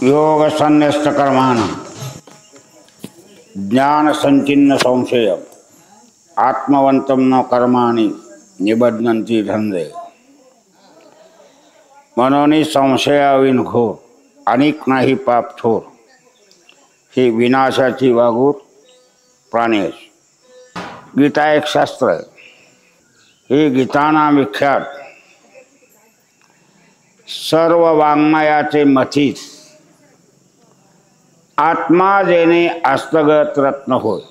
योग संन्यस्त कर्माण ज्ञान संचिन्न संशय आत्मवंतम न कर्माणि निबध्नन्ति धनंजय। मनोनी संशयाविन घोर अनेक नाही पाप थोर, ही विनाशाची वागूर प्राणेश। गीता एक शास्त्र आहे। हे गीताना विख्यात सर्व वाङ्मयाचे मथीत आत्मा जेणे हस्तगत रत्न होय।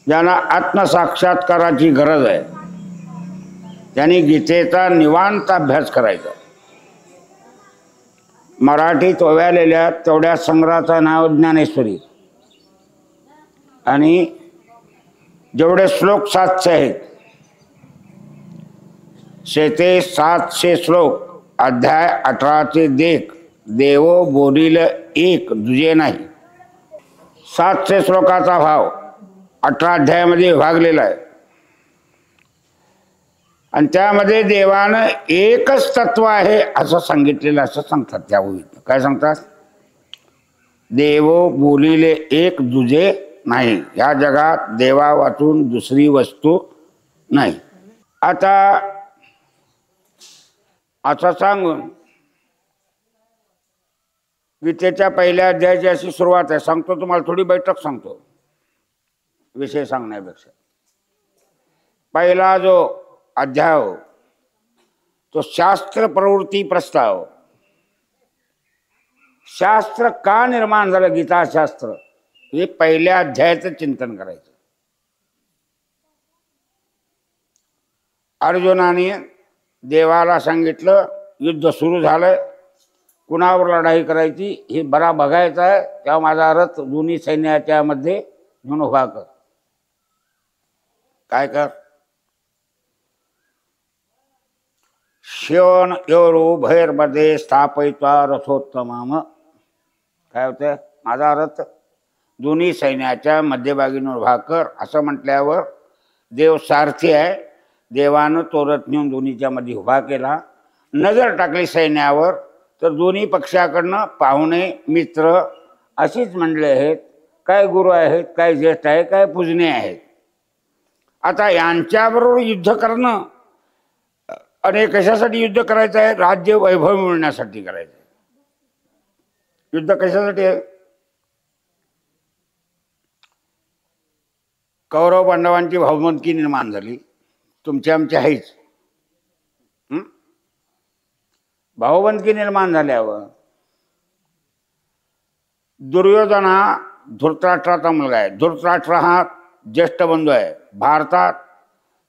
ज्यांना आत्मसाक्षात्काराची गरज आहे त्यांनी गीतेचा निवांत अभ्यास करायचा। मराठीत ओव्यालेल्या तेवढ्या संग्रहाचं नाव ज्ञानेश्वरी आणि जेवढे श्लोक 700 आहेत ते 700 श्लोक। अध्याय 18 देख देवो बोलिल एक दुजे नाही। 700 श्लोकाचा भाव 18 अध्यायामध्ये विभागलेला आहे आणि त्यामध्ये देवानं एकच तत्व आहे असं सांगितलेलं असं सांगतात। त्या ओळीत काय सांगतात? देवो बोलिले एक दुजे नाही। या जगात देवा वाचून दुसरी वस्तू नाही। आता असं सांगून गीतेच्या पहिल्या अध्यायाची अशी सुरुवात आहे। सांगतो तुम्हाला, थोडी बैठक सांगतो विषय सांगण्यापेक्षा। पहिला जो अध्याय तो शास्त्र प्रवृत्ती प्रस्ताव। शास्त्र का निर्माण झालं? गीताशास्त्र हे पहिल्या अध्यायाचं चिंतन करायचं। अर्जुनाने देवाला सांगितलं युद्ध सुरू झालंय, कुणावर लढाई करायची हे बरा बघायचं आहे, तेव्हा माझा रथ दोन्ही सैन्याच्या मध्ये घेऊन उभा कर। काय कर? श्योन योरू भैरमध्ये स्थापयित्वा रथोत्तमाम। काय होतं? माझा रथ दोन्ही सैन्याच्या मध्यभागी उभा कर असं म्हटल्यावर देव सारथी आहे। देवानं तो रथ नेऊन दोन्हीच्या मध्ये उभा केला। नजर टाकली सैन्यावर तर दोन्ही पक्षाकडनं पाहुणे मित्र अशीच मंडळी आहेत। काय गुरु आहेत, काय ज्येष्ठ आहे, काय पूजनीय आहेत। आता यांच्याबरोबर युद्ध करणं आणि कशासाठी युद्ध करायचं आहे? राज्य वैभव मिळण्यासाठी करायचं आहे। युद्ध कशासाठी आहे? कौरव पांडवांची भावबंदकी निर्माण झाली, तुमची आमची आहेच। भावबंदकी निर्माण झाल्यावर दुर्योधन हा धृतराष्ट्राचा मुलगा आहे। धृतराष्ट्र हा ज्येष्ठ बंधू आहे। भारतात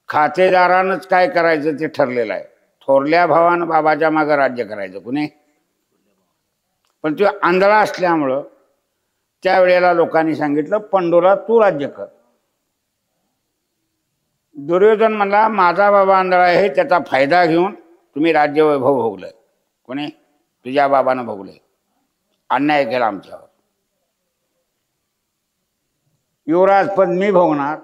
खातेदारानंच काय करायचं ते ठरलेलं आहे। थोरल्या भावानं बाबाच्या मागे राज्य करायचं कुणी, पण तो आंधळा असल्यामुळं त्यावेळेला लोकांनी सांगितलं पंडूला तू राज्य कर। दुर्योधन म्हणला माझा बाबा आंधळा आहे, त्याचा फायदा घेऊन तुम्ही राज्य वैभव भोगलंय। कोणी? तुझ्या बाबानं भोगले, अन्याय केला आमच्यावर। युवराज पद मी भोगणार।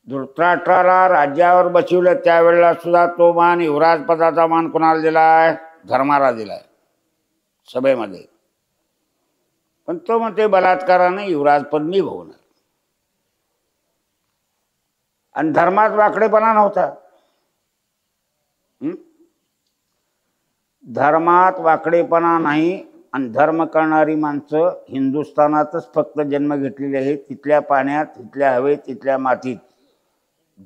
धृतराष्ट्राला राज्यावर बसवलं त्यावेळेला सुद्धा तो मान, युवराज पदाचा मान कोणाला दिलाय? धर्माला दिलाय सभेमध्ये। पण तो म्हणते बलात्काराने युवराज पद मी भोगणार। आणि धर्मात वाकडेपणा नव्हता। धर्मात वाकडेपणा नाही आणि धर्म करणारी माणसं हिंदुस्थानातच फक्त जन्म घेतलेले आहेत। तिथल्या पाण्यात, तिथल्या हवेत, तिथल्या मातीत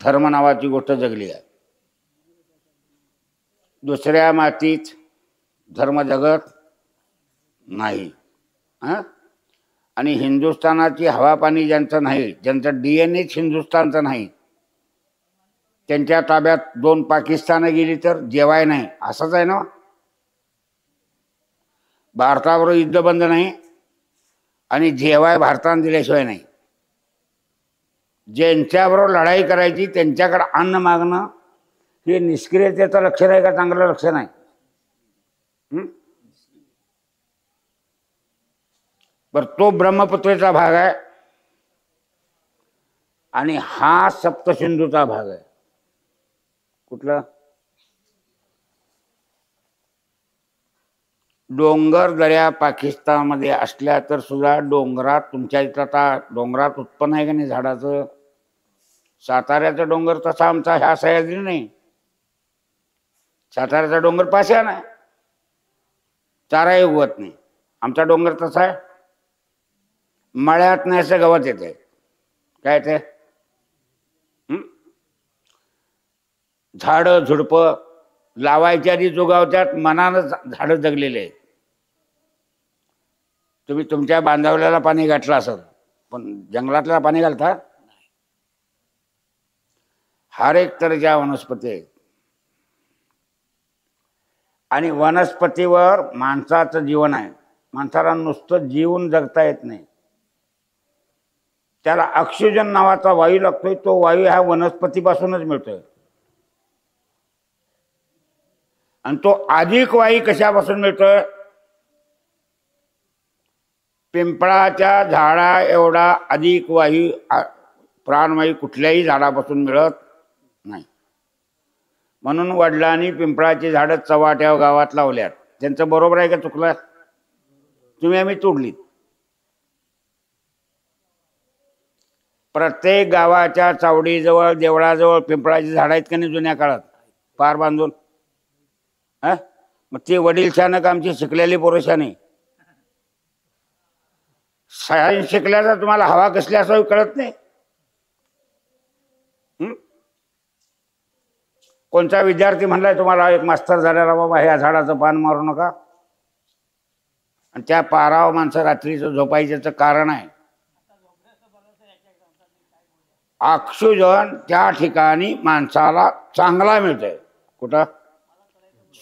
धर्म नावाची गोष्ट जगली आहे। दुसऱ्या मातीत धर्म जगत नाही। आणि हिंदुस्थानाची हवा पाणी ज्यांचं नाही, ज्यांचं डीएनएच हिंदुस्थानचं नाही, त्यांच्या ताब्यात 2 पाकिस्तानं गेली तर जेवाय नाही, असंच आहे ना। भारताबरोबर युद्ध बंद नाही आणि जेवाय भारतानं दिल्याशिवाय नाही। ज्यांच्याबरोबर लढाई करायची त्यांच्याकडे अन्न मागणं हे निष्क्रियतेचं लक्षण आहे का चांगलं लक्षण आहे? बरं, तो ब्रह्मपुत्रेचा भाग आहे आणि हा सप्तसिंधूचा भाग आहे। कुठला? डोंगर दऱ्या पाकिस्तानमध्ये असल्या तर सुद्धा डोंगरात, तुमच्या इथं आता डोंगरात उत्पन्न आहे का नाही झाडाचं? साताऱ्याचा डोंगर तसा आमचा ह्या सह्याद्री नाही. साताऱ्याचा डोंगर पाषाण आहे, चाराही उगवत नाही. आमचा डोंगर तसा आहे, मळ्यात नाही असं गवत येते. काय ते झाडं झुडपं लावायच्या आधी जोगावत्यात, मनानं झाडं जगलेले आहेत. तुम्ही तुमच्या बांधावल्याला पाणी घातलं असत, पण जंगलातल्या पाणी घालता? हर एक तऱ्हेच्या वनस्पती आहेत. आणि वनस्पतीवर माणसाचं जीवन आहे. माणसाला नुसतं जीवन जगता येत नाही. त्याला ऑक्सिजन नावाचा वायू लागतोय. तो वायू हा वनस्पतीपासूनच मिळतोय. आणि तो अधिक वायू कशापासून मिळतोय? पिंपळाच्या झाडा एवढा अधिक वायू, प्राणवायू कुठल्याही झाडापासून मिळत नाही. म्हणून वडिलांनी पिंपळाची झाडं चव्हाट्या गावात लावल्यात. त्यांचं बरोबर आहे का चुकलं? तुम्ही आम्ही तोडलीत. प्रत्येक गावाच्या चावडीजवळ देवळाजवळ पिंपळाची झाडं आहेत का नाही जुन्या काळात, पार बांधून? मग ते वडील छान का आमची शिकलेली पोरशाने? सायन्स शिकल्याचा तुम्हाला हवा कसली असावी कळत नाही. कोणता विद्यार्थी म्हणलाय तुम्हाला, एक मास्तर झालेला, बाबा ह्या झाडाचं पान मारू नका? आणि त्या पारावर माणसं रात्रीचं झोपायचं कारण आहे ऑक्सिजन त्या ठिकाणी माणसाला चांगला मिळतोय. कुठं?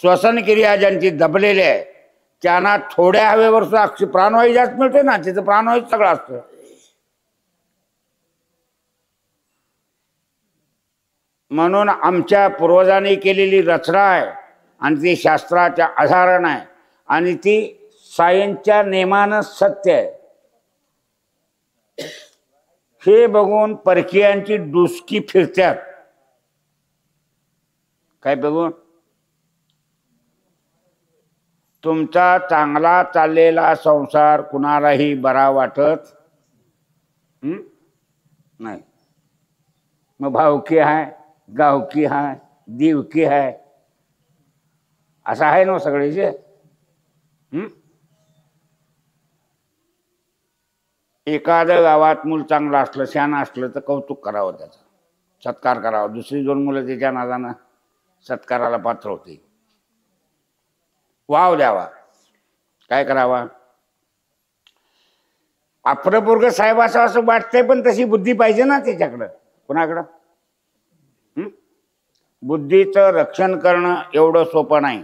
श्वसन क्रिया ज्यांची दबलेली आहे त्यांना थोड्या हवेवर सुद्धा प्राणवायू जास्त मिळते ना, तिथं प्राणवायू सगळं असतं. म्हणून आमच्या पूर्वजांनी केलेली रचना आहे आणि ती शास्त्राच्या आधारण आहे आणि ती सायन्सच्या नेमानं सत्य आहे. हे बघून परकीयांची डुसकी फिरत्यात. काय बघून? तुमचा चांगला चाललेला संसार कुणालाही बरा वाटत नाही. मग भावकी आहे, गावकी आहे, दिवकी आहे, असं आहे ना सगळेचे. एखादं गावात मूल चांगलं असलं, शहाणं असलं तर कौतुक करावं, त्याचं सत्कार करावा. दुसरी दोन मुलं त्याच्या नादानं सत्काराला पात्र होती, वाव द्यावा. काय करावा? आपलं पोरगं साहेब असं वाटतंय, पण तशी बुद्धी पाहिजे ना त्याच्याकडं. कुणाकडं? बुद्धीचं रक्षण करणं एवढं सोपं नाही.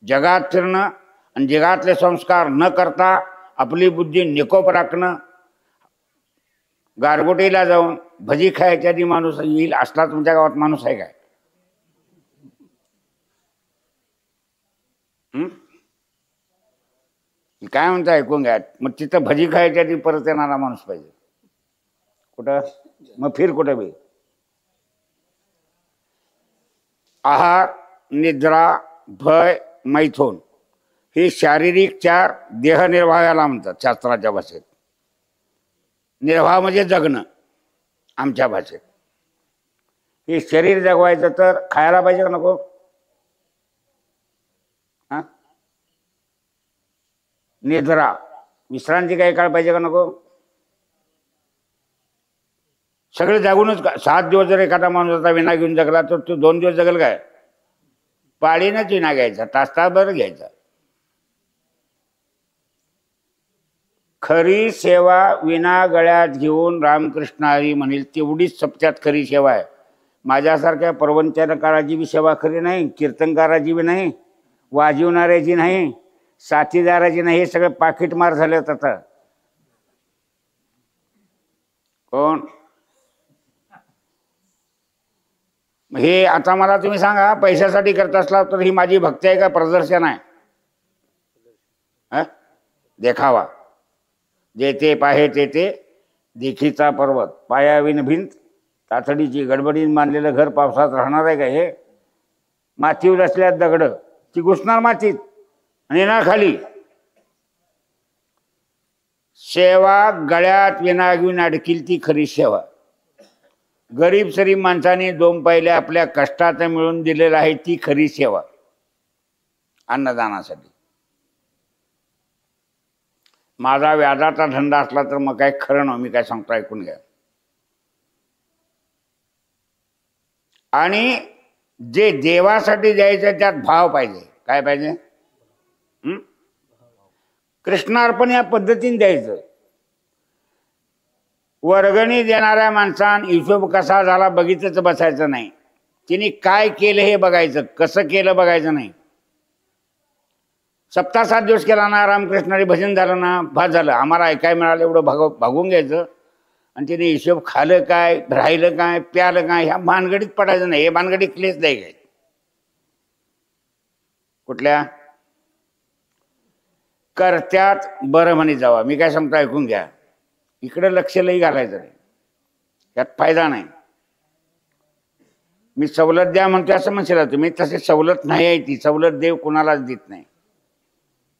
जगात फिरणं आणि जगातले संस्कार न करता आपली बुद्धी निकोप राखणं. गारगोटीला जाऊन भजी खायच्या आधी माणूस येईल असला तुमच्या गावात माणूस आहे काय? काय म्हणता ऐकून घ्या. मग तिथं भजी खायच्या आधी परत येणारा माणूस पाहिजे. कुठं? मग फिर कुठं बी. आहार, निद्रा, भय, मैथून ही शारीरिक चार देहनिर्वाहायला म्हणतात शास्त्राच्या भाषेत. निर्वाह म्हणजे जगणं आमच्या भाषेत. हे शरीर जगवायचं तर खायला पाहिजे का नको? निद्रा, विश्रांती काही काळ पाहिजे का नको? सगळे जागूनच 7 दिवस जर एखादा माणूस आता विना घेऊन जगला तर तो 2 दिवस जगल काय? पाळीनंच विना घ्यायचा, तासभर घ्यायचा. खरी सेवा विना गळ्यात घेऊन रामकृष्ण हरी म्हणेल तेवढीच सप्त्यात खरी सेवा आहे. माझ्यासारख्या प्रवचनकाराची बी सेवा खरी नाही, कीर्तनकाराची बी नाही, वाजवणाऱ्याची नाही, साथीदाराची नाही. हे सगळे पाकिटमार झाले आता. कोण? हे आता मला तुम्ही सांगा, पैशासाठी करत असला तर ही माझी भक्ती आहे का प्रदर्शन आहे? देखावा. जेथे पाहे तेथे देखीचा पर्वत, पायाविन भिंत, तातडीची गडबडीन बांधलेलं घर पावसात राहणार आहे का? हे मातीवर असल्यात दगड ती घुसणार मातीत. आणि येणार खाली. सेवा गळ्यात विनागविन अडकील ती खरी सेवा. गरीब सरी माणसाने 2 पहिले आपल्या कष्टाचं मिळून दिलेलं आहे ती खरी सेवा अन्नदानासाठी. माझा व्याजाचा धंदा असला तर मग काय खरं ना, मी काय सांगतो ऐकून घ्या. आणि जे देवासाठी द्यायचं त्यात भाव पाहिजे. काय पाहिजे? कृष्णार्पण या पद्धतीने द्यायचं. वर्गणी देणाऱ्या माणसानं हिशोब कसा झाला बघितच बसायचं नाही. तिने काय केलं हे बघायचं, कसं केलं बघायचं नाही. सप्ताह 7 दिवस केला ना, रामकृष्णारी भजन झालं ना, भात झालं. आम्हाला ऐकाय मिळालं एवढं भागून घ्यायचं. आणि तिने हिशोब खालं काय, राहिलं काय, प्यालं काय, ह्या भानगडीत पडायचं नाही. हे भानगडीत क्लेश नाही काय. कुठल्या करत्यात बरं म्हणे जावा. मी काय सांगतो ऐकून घ्या. इकडे लक्ष लई घालायचं नाही, यात फायदा नाही. मी सवलत द्या म्हणतो असं म्हणशील तुम्ही, तसे सवलत नाही आहे. ती सवलत देव कुणालाच देत नाही.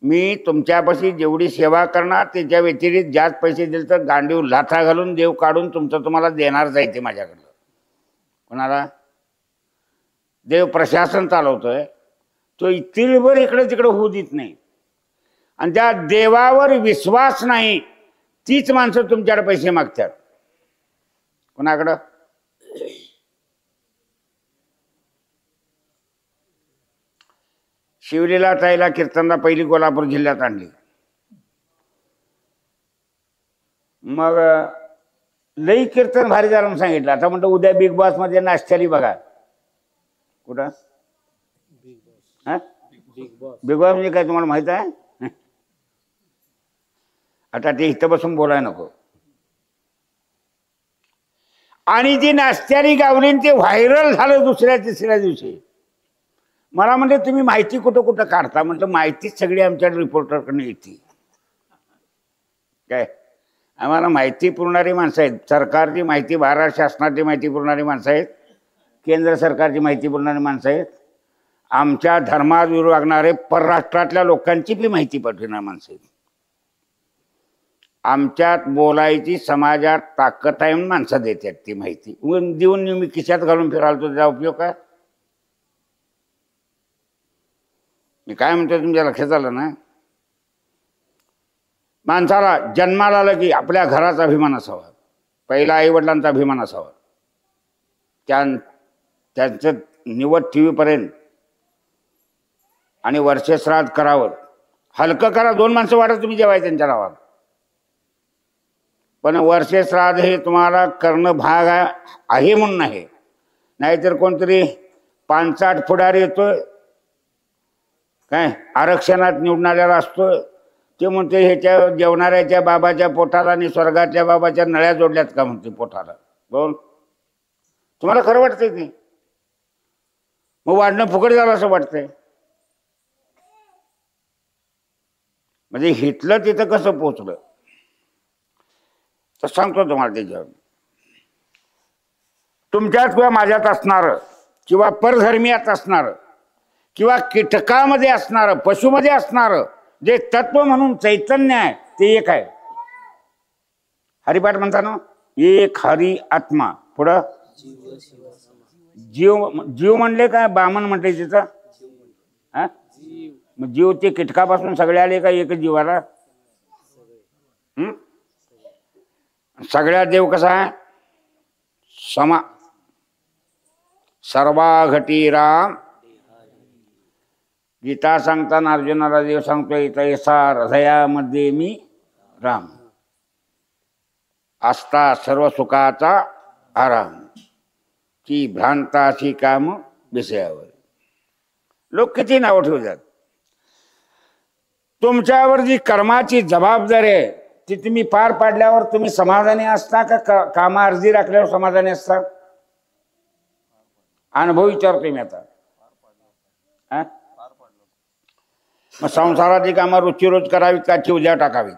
मी तुमच्यापाशी जेवढी सेवा करणार त्याच्या व्यतिरिक्त जास्त पैसे दिले तर गांडीव लाथा घालून देव काढून तुमचं तुम्हाला देणारच आहे ते माझ्याकडलं. कोणाला? देव प्रशासन चालवतोय, तो इतिलभर इकडे तिकडे होऊ देत नाही. आणि त्या देवावर विश्वास नाही तीच माणसं तुमच्याकडे पैसे मागतात. कोणाकडं? शिवलीला ताईला कीर्तनला पहिली कोल्हापूर जिल्ह्यात आणली. मग लई कीर्तन भारी झालं म्हणून सांगितलं. आता म्हणतो उद्या बिग बॉस मध्ये नाश्त्याली बघा. कुठं? बिग बॉस म्हणजे काय तुम्हाला माहित आहे? आता ते इथं बसून बोलायला नको. आणि ती नाश्त्याली गावली ते व्हायरल झालं 2ऱ्या-तिसऱ्या दिवशी. मला म्हणले तुम्ही माहिती कुठं कुठं काढता? म्हटलं माहितीच सगळी आमच्या रिपोर्टरकडे येते. काय आम्हाला माहिती पुरवणारी माणसं आहेत. सरकारची माहिती, महाराष्ट्र शासनाची माहिती पुरवणारी माणसं आहेत, केंद्र सरकारची माहिती पुरवणारी माणसं आहेत, आमच्या धर्मात विरोधागणारे परराष्ट्रातल्या लोकांची बी माहिती पाठवणारी माणसं आहेत. आमच्यात बोलायची समाजात ताकद आहे म्हणून माणसं देतात ती माहिती. देऊन मी खिशात घालून फिरालतो, त्याचा उपयोग काय? मी काय म्हणतो तुमच्या लक्षात आलं ना? माणसाला जन्माला आलं की आपल्या घराचा अभिमान असावा, पहिला आईवडिलांचा अभिमान असावा, त्यांचं निवड ठेवीपर्यंत आणि वर्षश्राद्ध करावं. हलकं करा, 2 माणसं वाढत तुम्ही जेवायचं त्यांच्या नावात. पण वर्षश्राद्ध हे तुम्हाला करणं भाग आहे म्हणून नाही. नाहीतर कोणतरी 5-8 पुढारी येतोय काय आरक्षणात निवडून आलेला असतो, ते म्हणते ह्याच्या जेवणाऱ्याच्या बाबाच्या पोटाला आणि स्वर्गातल्या बाबाच्या नळ्या जोडल्यात का म्हणते पोटाला. बोल, तुम्हाला खरं वाटतंय ते? मग वाढणं फुकट झालं असं वाटतंय. म्हणजे हिटलं तिथं कसं पोचलं तर सांगतो तुम्हाला. त्याच्यावर तुमच्यात किंवा माझ्यात असणारं किंवा परधर्मीयात असणारं किंवा कीटकामध्ये असणारं, पशुमध्ये असणारं जे तत्व म्हणून चैतन्य आहे ते एक आहे. हरिपाठ म्हणता ना, एक हरी आत्मा. पुढं जीव. जीव म्हणले काय बामन म्हणते तिथं? हा, मग जीव ते कीटकापासून सगळे आले का एकच जीवाला? सगळ्या देव कसा आहे? समा. सर्वाघटी राम. गीता सांगताना अर्जुनाला देव सांगतोय तैसा हृदयामध्ये मी राम, आस्था सर्व सुखाचा आराम, की भ्रांताशी काम विषयावर. लोक किती नावं ठेवतात. तुमच्यावर जी कर्माची जबाबदारी आहे ती तुम्ही पार पाडल्यावर तुम्ही समाधानी असता का कामा अर्जी राखल्यावर समाधानी असता? अनुभव विचारतोय मी आता. मग संसाराची कामं रोजची रोज करावीत का उद्या टाकावीत?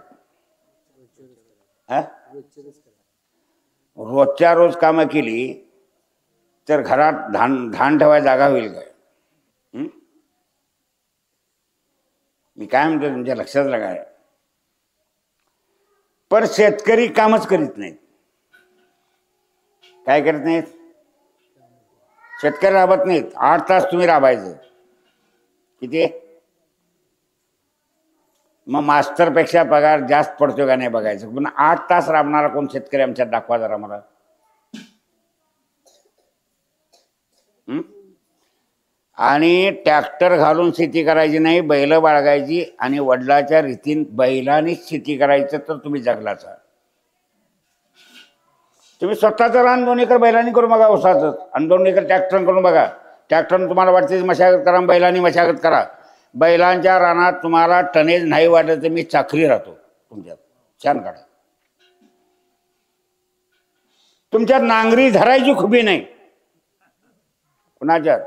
रोजच्या रोज कामं केली तर घरात धान ठेवायला जागा होईल काय? मी काय म्हणतो तुमच्या लक्षात लागा, पण शेतकरी कामच करीत नाहीत. काय करत नाहीत? शेतकरी राबत नाहीत. 8 तास तुम्ही राबायचं. किती? मग मास्तरपेक्षा पगार जास्त पडतो का नाही बघायचं. पण 8 तास राबणारा कोण शेतकरी आमच्यात दाखवा जरा मला. आणि ट्रॅक्टर घालून शेती करायची नाही, बैल बाळगायची आणि वडिलाच्या रीतीन बैलानेच शेती करायचं तर तुम्ही जगलाचा. तुम्ही स्वतःचं रान 2 एकर बैलांनी करून बघा उसाचं, आणि 2 एकर ट्रॅक्टर करून बघा. ट्रॅक्टरनं तुम्हाला वाटते मशागत करा, बैलांनी मशागत करा. बैलांच्या रानात तुम्हाला टनेज नाही वाटत तर मी चाकरी राहतो तुमच्यात. छान काढा. तुमच्यात नांगरी धरायची खुबी नाही. कुणाच्यात?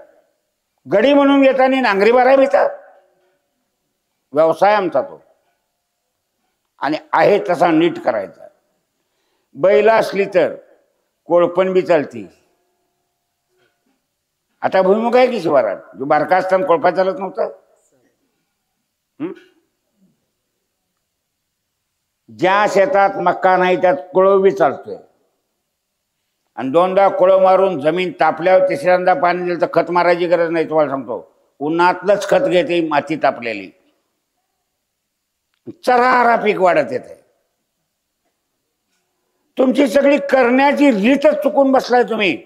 गडी म्हणून येताना नांगरी भरायला येतात. व्यवसाय आमचा तो, आणि आहे तसा नीट करायचा. बैल असली तर कोळपण बी चालती. आता भुईमुग आहे की शिवारात, जो बारका असताना कोळपा चालत नव्हता. ज्या शेतात मक्का नाही त्यात कोळव बी चालतोय. आणि 2दा कोळव मारून जमीन तापल्यावर 3ऱ्यांदा पाणी दिलं तर खत मारायची गरज नाही. तुम्हाला सांगतो, उन्हातलंच खत घेते माती तापलेली. चरारा पीक वाढत येते. तुमची सगळी करण्याची रीतच चुकून बसलाय तुम्ही.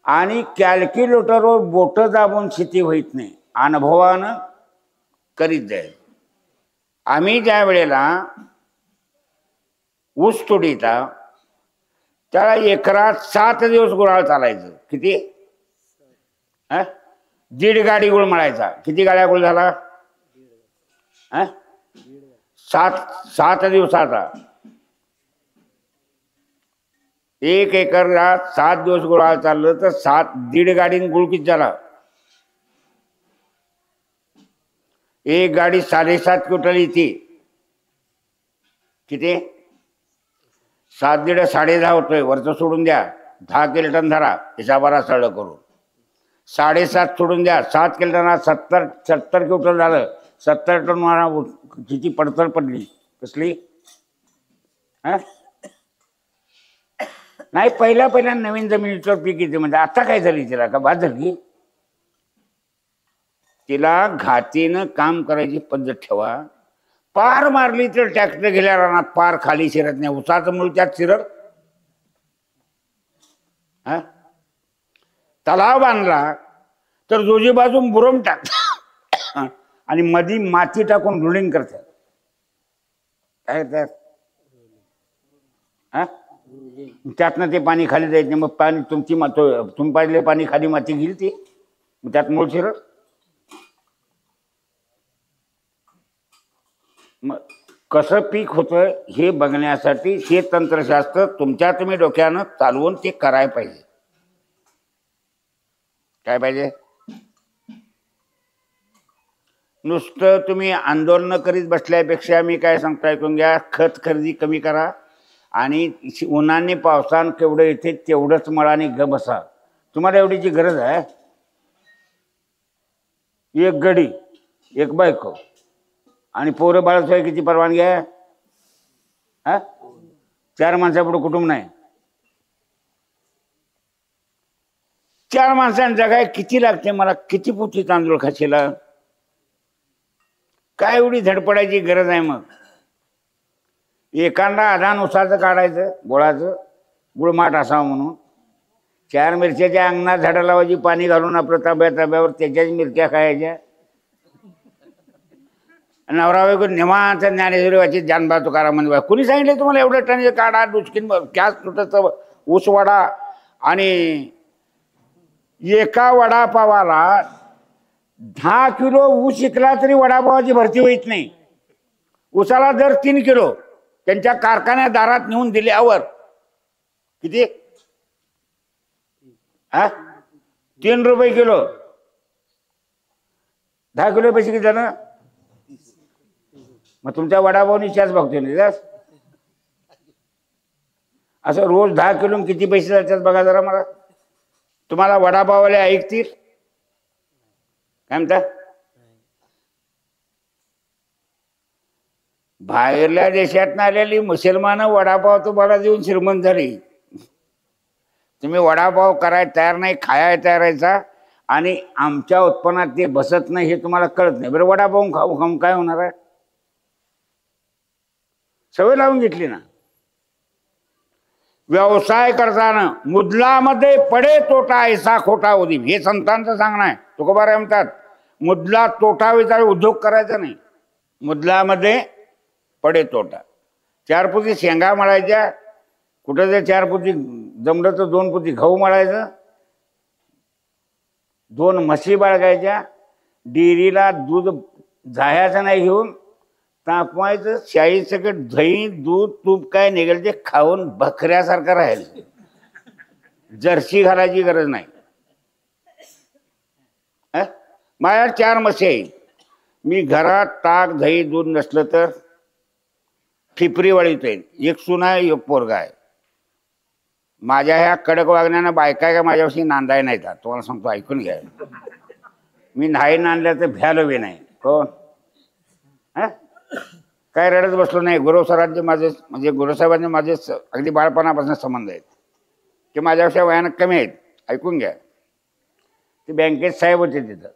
आणि कॅल्क्युलेटरवर बोट दाबून शेती होईत नाही, अनुभवानं करीत जाईल. आम्ही ज्या वेळेला ऊस तोडीता त्याला एकरात 7 दिवस गुराळ चालायचं. किती? 1.5 गाडी गुळ मळायचा. किती गाड्या गुळ झाला? 7 दिवसाचा. 1 एकरला 7 दिवस गुराळ चाललं तर 1.5 गाडी गुळ किती झाला? 1 गाडी 7.5 क्विंटल येते. किती? 7 दीड 10.5 होतोय. वरचं सोडून द्या, 10 किलोटन धरा, हिसाबाला सरळ करून. 7.5 सोडून द्या, 7 किलोटनात 70 क्विंटल झालं. 70 टन मला किती पडतळ पडली. कसली? नाही, पहिल्या नवीन जमिनीचं पीक येते. म्हणजे आता काय झाली तिला का बाद झाली? तिला घातीनं काम करायची पद्धत ठेवा. पार मारली तर ट्रॅक्टर गेल्या रानात पार खाली शिरत नाही. उसाचं मूळ त्यात शिरत. तलाव बांधला तर दोन्ही बाजून बुरम टाक आणि मधी माती टाकून रुलिंग करतात. काय करतात? त्यातनं ते पाणी खाली जायचं नाही. मग पाणी तुम्ही पाहिजे पाणी खाली माती गेली ती मग त्यात मूळ शिरत. मग कसं पीक होतं हे बघण्यासाठी हे तंत्रशास्त्र तुमच्या तुम्ही डोक्यानं चालवून ते करायला पाहिजे. काय पाहिजे? नुसतं तुम्ही आंदोलन करीत बसल्यापेक्षा मी काय सांगतो ऐकून घ्या. खत खरेदी कमी करा आणि उन्हाने पावसानं केवढं येते तेवढंच मळाने ग बसा. तुम्हाला एवढीची गरज आहे. 1 गडी 1 बायको आणि पोरं बाळाचं किती परवानगी आहे? 4 माणसापुढे कुटुंब नाही. 4 माणसांनी जगाय किती लागते? मला किती पोती तांदूळ खाशीला? काय एवढी धडपडायची गरज आहे? मग एखादा आधान उसाचं काढायचं, गुळाचं, गुळमाट असावं म्हणून 4 मिरच्याच्या अंगणात झाडं लावायची, पाणी घालून आपलं तब्यावर त्याच्याच मिरच्या खायच्या. नवरा बायको निवांत ज्ञानेश्वरी वाची जानबा तुकाराम म्हणजे कुणी सांगितलं तुम्हाला एवढं टन काढा दुचकीन कॅस तुटत ऊस वडा? आणि एका वडापावाला 10 किलो ऊस विकला तरी वडापावाची भरती होईत नाही. ऊसाला दर 3 किलो त्यांच्या कारखान्या दारात नेऊन दिल्यावर किती? 3 रुपये किलो. 10 किलो पैसे किती झालं? मग तुमच्या वडापावनी चॅस बघतोय ना असं रोज 10 किलो किती पैसे जातात बघा जरा मला. तुम्हाला वडापाववाले ऐकतील काय म्हणता? बाहेरल्या देशातून आलेली मुसलमानं वडापाव तुम्हाला देऊन श्रीमंत झाली. तुम्ही वडापाव करायला तयार नाही, खायला तयारायचा, आणि आमच्या उत्पन्नात ते बसत नाही हे तुम्हाला कळत नाही. बरं वडापाव खाऊ खाऊन काय होणार आहे? सवय लावून घेतली ना. व्यवसाय करताना मुदलामध्ये पडे तोटा ऐसा खोटा उदीप, हे संतांचं सांगणं आहे. तुकोबाराय म्हणतात मुदला तोटा विचार उद्योग करायचा नाही. मुदलामध्ये पडे तोटा. 4 पोती शेंगा मळायच्या, कुठं जर 4 पोती जमलं तर 2 पोती गहू मळायचं, 2 म्हशी बाळगायच्या, डेअरीला दूध जायचं नाही घेऊन, तापवायचं, शाही सकट दही दूध तूप काय निघेल ते खाऊन बकऱ्यासारखं राहायचं. जर्सी घालायची गरज नाही. माझ्या 4 म्हशी आहेत. मी घरात ताक दही दूध नसलं तर ठिपरीवाळीत आहे. एक सून आहे, एक पोरगा आहे. माझ्या ह्या कडक वागण्यानं बायका का माझ्यापाशी नांदाय नाही का, तुम्हाला सांगतो, ऐकून घ्या. मी नाही नांदलं तर भ्यालो बी नाही. कोण काय रडत बसलो नाही. गुरुसाहेबांचे माझे म्हणजे गुरुसाहेबांचे माझे अगदी बाळपणापासून संबंध आहेत. ते माझ्यापेक्षा वयानं कमी आहेत. ऐकून घ्या. ते बँकेत साहेब होते. तिथं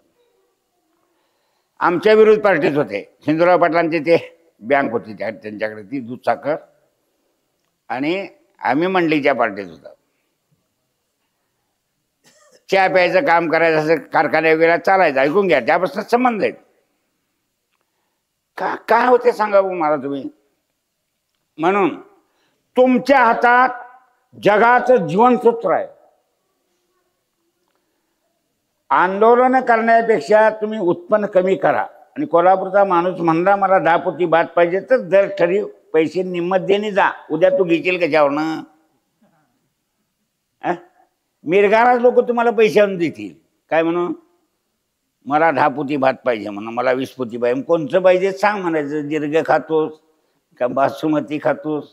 आमच्या विरोध पार्टीत होते. हिंदुराव पाटलांची ते बँक होती त्यांच्याकडे, ती दूध साखर, आणि आम्ही मंडळीच्या पार्टीत होतो. चहा प्यायचं काम करायचं असं कारखान्या वगैरे चालायचं. ऐकून घ्या. त्यापासून संबंध आहेत. काय होते सांगा मला तुम्ही. म्हणून तुमच्या हातात जगाचं जीवनसूत्र आहे. आंदोलन करण्यापेक्षा तुम्ही उत्पन्न कमी करा. आणि कोल्हापूरचा माणूस म्हणला मला 10 पोती भात पाहिजे तर दर ठरी पैसे निम्मत देणे जा. उद्या तू घेशील कशावरनं? मिरगाराच लोक तुम्हाला पैसे आणून देतील. काय म्हणून? मला 10 पोती भात पाहिजे म्हणून, मला 20 पोती पाहिजे. कोणचं पाहिजे सांग म्हणायचं. दीर्घ खातोस का बासुमती खातोस?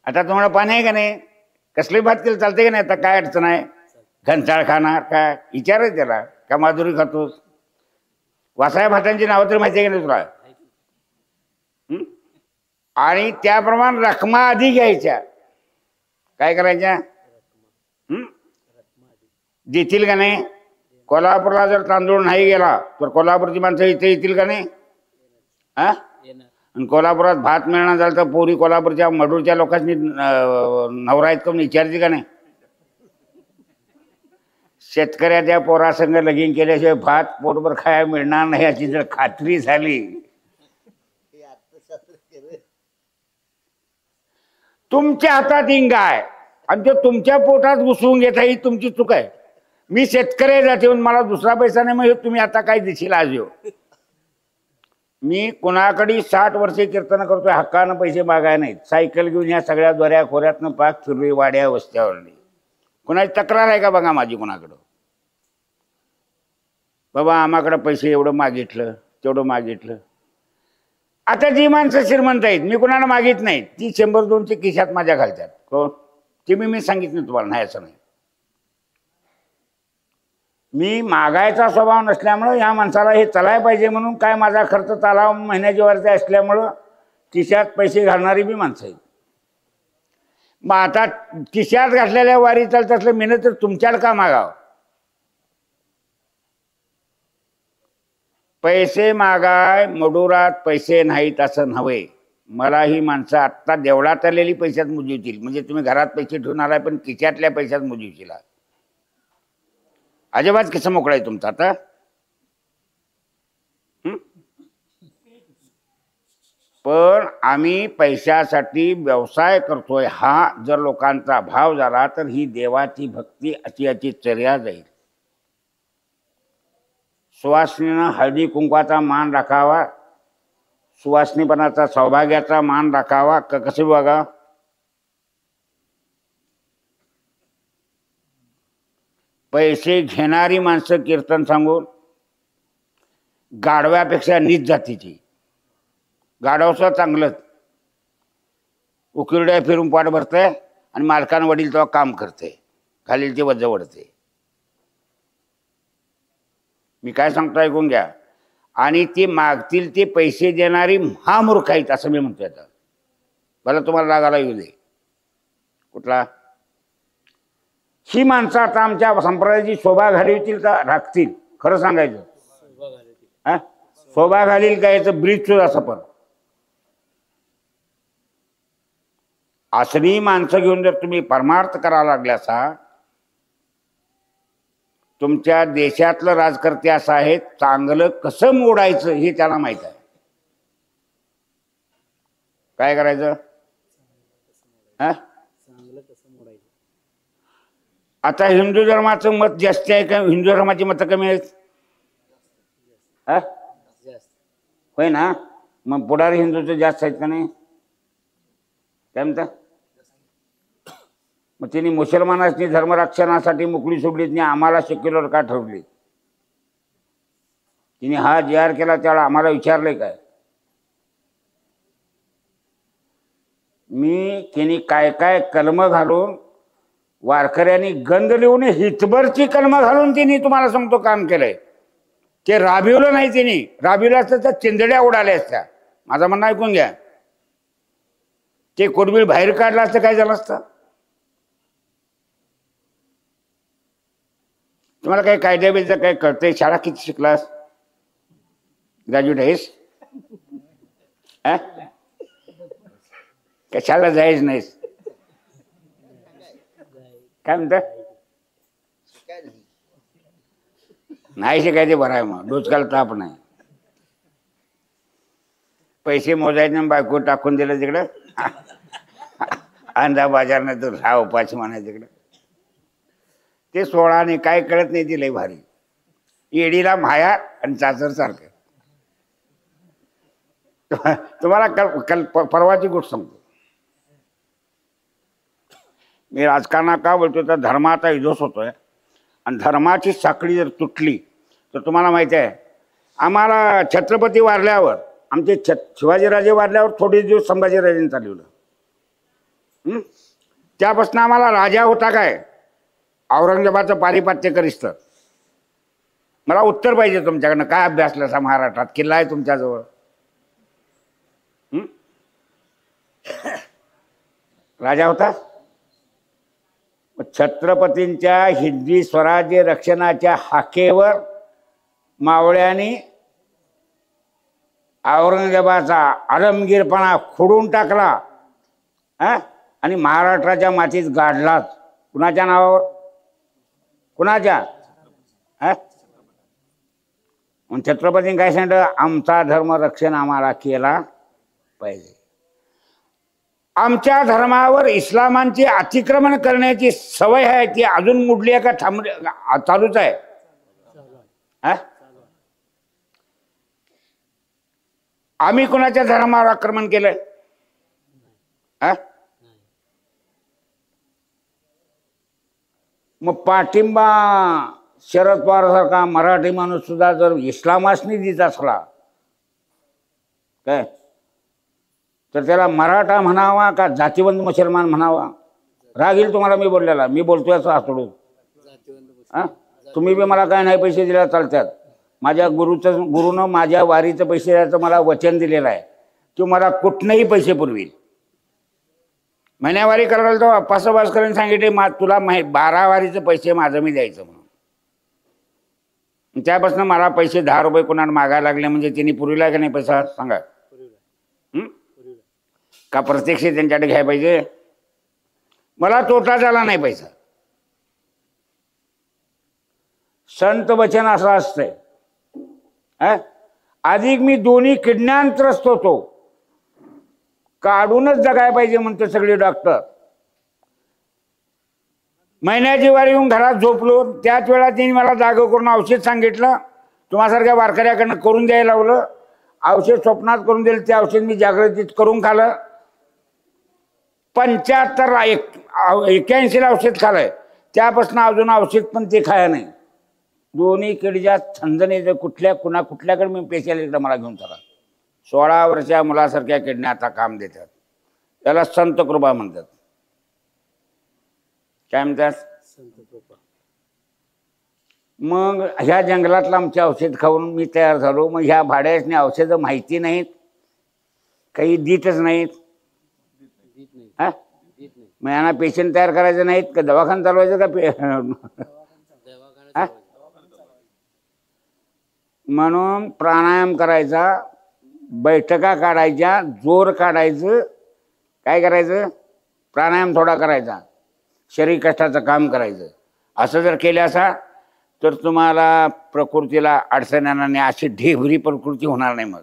आता तुम्हाला पाणी आहे का नाही? कसले भात केलं चालते का नाही? आता काय अडचण आहे? घनसाळ खाणार काय विचारायचं त्याला? का माधुरी खातोस? वासाया भातांची नावं तर माहिती आहे का नाही तुला? आणि त्याप्रमाणे रकमा आधी घ्यायच्या. काय करायच्या? देतील का नाही? कोल्हापूरला जर तांदूळ नाही गेला तर कोल्हापूरची माणसं इथे येतील का नाही? आणि कोल्हापुरात भात मिळणार झालं तर पोरी कोल्हापूरच्या मडूरच्या लोकांनी नवरा आहेत का विचारते का नाही? शेतकऱ्याच्या पोरासंग लगीन केल्याशिवाय भात पोटभर खायला मिळणार नाही याची जर खात्री झाली, तुमच्या हातात इंगा आहे आणि ते तुमच्या पोटात घुसवून घेता ही तुमची चूक आहे. मी शेतकरी जाते मला दुसरा पैसा नाही, मग तुम्ही आता काय देशील आज येऊ? मी कुणाकडे 60 वर्षे कीर्तन करतोय, हक्कानं पैसे मागाय नाहीत. सायकल घेऊन या सगळ्या द्वाऱ्या खोऱ्यातनं पाक फिरली वाड्या वस्त्यावरली. कुणाची तक्रार आहे का बघा माझी कुणाकडं? बाबा आम्हाकडं पैसे एवढं मागितलं तेवढं मागितलं. आता जी माणसं श्रीमंत आहेत मी कुणाला मागित नाही, ती 100-200 खिशात माझ्या घालतात. कोण? ते मी सांगितलं तुम्हाला, नाही असं नाही. मी मागायचा स्वभाव नसल्यामुळं ह्या माणसाला हे चालाय पाहिजे म्हणून काय माझा खर्च चालावा महिन्याच्या वरती असल्यामुळं खिशात पैसे घालणारी बी माणसं आहेत. मग आता खिशात घातलेल्या वारी चालत असलं मेहनत तर तुमच्याला का मागावं? पैसे मागाय मडुरात पैसे नाहीत असं नव्हे. मला ही माणसं आत्ता देवळात आलेली पैशात मुजवतील, म्हणजे तुम्ही घरात पैसे ठेवून आलाय पण खिशातल्या पैशात मुजवशील. अजिबात कसं मोकळा आहे तुमचा आता? पण आम्ही पैशासाठी व्यवसाय करतोय हा जर लोकांचा भाव झाला तर ही देवाची भक्ती अशी याची चर्या जाईल. सुवासनीनं हळदी कुंकवाचा मान राखावा, सुवासनीपणाचा सौभाग्याचा मान राखावा. कसं बघा, पैसे घेणारी माणसं कीर्तन सांगून गाढव्यापेक्षा नीच जातीची. गाढवचं चांगलंच उकिरड्या फिरून पाठ भरतंय आणि मालकानं वडील तेव्हा काम करते, खालील ते वज्ज वडते. मी काय सांगतो ऐकून घ्या. आणि ती मागतील ते पैसे देणारी महामूर्ख आहेत असं मी म्हणतोय. आता भला तुम्हाला रागाला येऊ दे कुठला. ही माणसं आता आमच्या संप्रदायाची शोभा घालवतील का राखतील? खरं सांगायचं हा, शोभा घालील का याचं ब्रीज सुद्धा सफर. असली माणसं घेऊन जर तुम्ही परमार्थ करायला लागल्यासा, तुमच्या देशातलं राजकर्ते असं आहे, चांगलं कसं मोडायचं हे त्याला माहित आहे. काय करायचं हा? आता हिंदू धर्माचं मत जास्त आहे का हिंदू धर्माची मतं कमी आहेत? होय ना. मग पुढारी हिंदूचं जास्त आहेत का नाही? काय म्हणता? मग त्यांनी मुसलमानांनी धर्मरक्षणासाठी मोकळी सोडलीत नाही, आम्हाला सेक्युलर का ठरवली? तिने हा जी आर केला त्याला आम्हाला विचारलंय काय? मी त्यांनी काय काय कलम घालून वारकऱ्यांनी गंध लिहून हितभरची कलम घालून तिने तुम्हाला सांगतो काम केलंय. ते राबविलं नाही. तिने राबविलं असतं तर चिंधड्या उडाल्या असत्या. माझं म्हणणं ऐकून घ्या. ते कुडबील बाहेर काढलं असतं काय झालं असतं? तुम्हाला काही कायद्याबद्दल काय कळतंय? शाळा किती शिकलास? ग्रॅज्युएट आहेस? कशाला जायच नाहीस? काय म्हणता? नाही शिकायचे बरं आहे. मग डोसकाला ताप नाही. पैसे मोजायचे बायको टाकून दिलं तिकडं अंधा बाजार नाही तर राहा उपाशी म्हणाय तिकडं. ते 16 काय कळत नाही. ती लय भारी येडीला माया आणि चाचर सारखं. तुम्हाला परवाची गोष्ट सांगतो. मी राजकारणात का बोलतो तर धर्माचा विध्वंस होतोय आणि धर्माची साखळी जर तुटली तर तुम्हाला माहिती आहे, आम्हाला छत्रपती वारल्यावर आमचे शिवाजीराजे वारल्यावर थोडे दिवस संभाजीराजेंनी चालवलं. त्यापासून आम्हाला राजा होता काय औरंगजेबाचं पारिपात्य करीस. तर मला उत्तर पाहिजे तुमच्याकडनं. काय अभ्यासला असा महाराष्ट्रात? किल्ला आहे तुमच्याजवळ. राजा होता. छत्रपतींच्या हिंदवी स्वराज्य रक्षणाच्या हाकेवर मावळ्यांनी औरंगजेबाचा आलमगीरपणा खोडून टाकला आणि महाराष्ट्राच्या मातीत गाडलाच. कुणाच्या नावावर? कुणाच्या? छत्रपतींनी काय सांगितलं? आमचा धर्म रक्षण आम्हाला केला पाहिजे. आमच्या धर्मावर इस्लामांची अतिक्रमण करण्याची सवय आहे, ती अजून मुडली आहे का थांबली? चालूच आहे. आम्ही कोणाच्या धर्मावर आक्रमण केलंय? मग पाठिंबा शरद पवार सारखा मराठी माणूस सुद्धा जर इस्लामासनी देत असला काय तर त्याला मराठा म्हणावा का जातीवंत मुसलमान म्हणावा? राग येईल तुम्हाला मी बोललेला. मी बोलतोय असं हातोडून. तुम्ही बी मला काय नाही पैसे दिले चालतात. माझ्या गुरुनं माझ्या वारीचं पैसे द्यायचं मला वचन दिलेलं आहे. तो मला कुठनंही पैसे पुरवील. महिन्यावारी करायला तो अप्पासाबास करून सांगितले तुला 12 वारीचे पैसे माझं मी द्यायचं म्हणून. त्यापासून मला पैसे 10 रुपये कोणाला मागायला लागले म्हणजे त्यांनी पुरविला का नाही पैसा? सांगा. का प्रत्यक्ष त्यांच्याकडे घ्यायला पाहिजे? मला तोटा झाला नाही पैसा. संत वचन असं असतंय. अधिक मी दोन्ही किडण्यात त्रस्त होतो. काढूनच जगायला पाहिजे म्हणते सगळे डॉक्टर. महिन्याची वारी येऊन घरात झोपलो त्याच वेळा त्यांनी मला जागं करून औषध सांगितलं. तुम्हासारख्या वारकऱ्याकडनं करून द्यायला लावलं. औषध स्वप्नात करून दिलं. ते औषध मी जागृतीत करून खाल्लं. 81 औषध खाल्लंय. त्यापासून अजून औषध पण ते खाया नाही. दोन्ही किडच्या छंदने कुठल्याकडे मी पेशाला इकडं मला घेऊन चला. 16 वर्षाच्या मुलासारख्या किडण्या आता काम देतात. त्याला संत कृपा म्हणतात. काय म्हणतात? संत कृपा. मग ह्या जंगलातलं आमचे औषध खाऊन मी तयार झालो. मग ह्या भाड्याने औषधं माहिती नाहीत, काही देतच नाहीत. हा, मग यांना पेशंट तयार करायचे नाहीत का दवाखाना चालवायचं का? म्हणून प्राणायाम करायचा, बैठका काढायच्या, जोर काढायचं. काय करायचं? प्राणायाम थोडा करायचा, शरीर कष्टाचं काम करायचं. असं जर केलं असा तर तुम्हाला प्रकृतीला अडचण येणार नाही. अशी ढेबरी प्रकृती होणार नाही. मग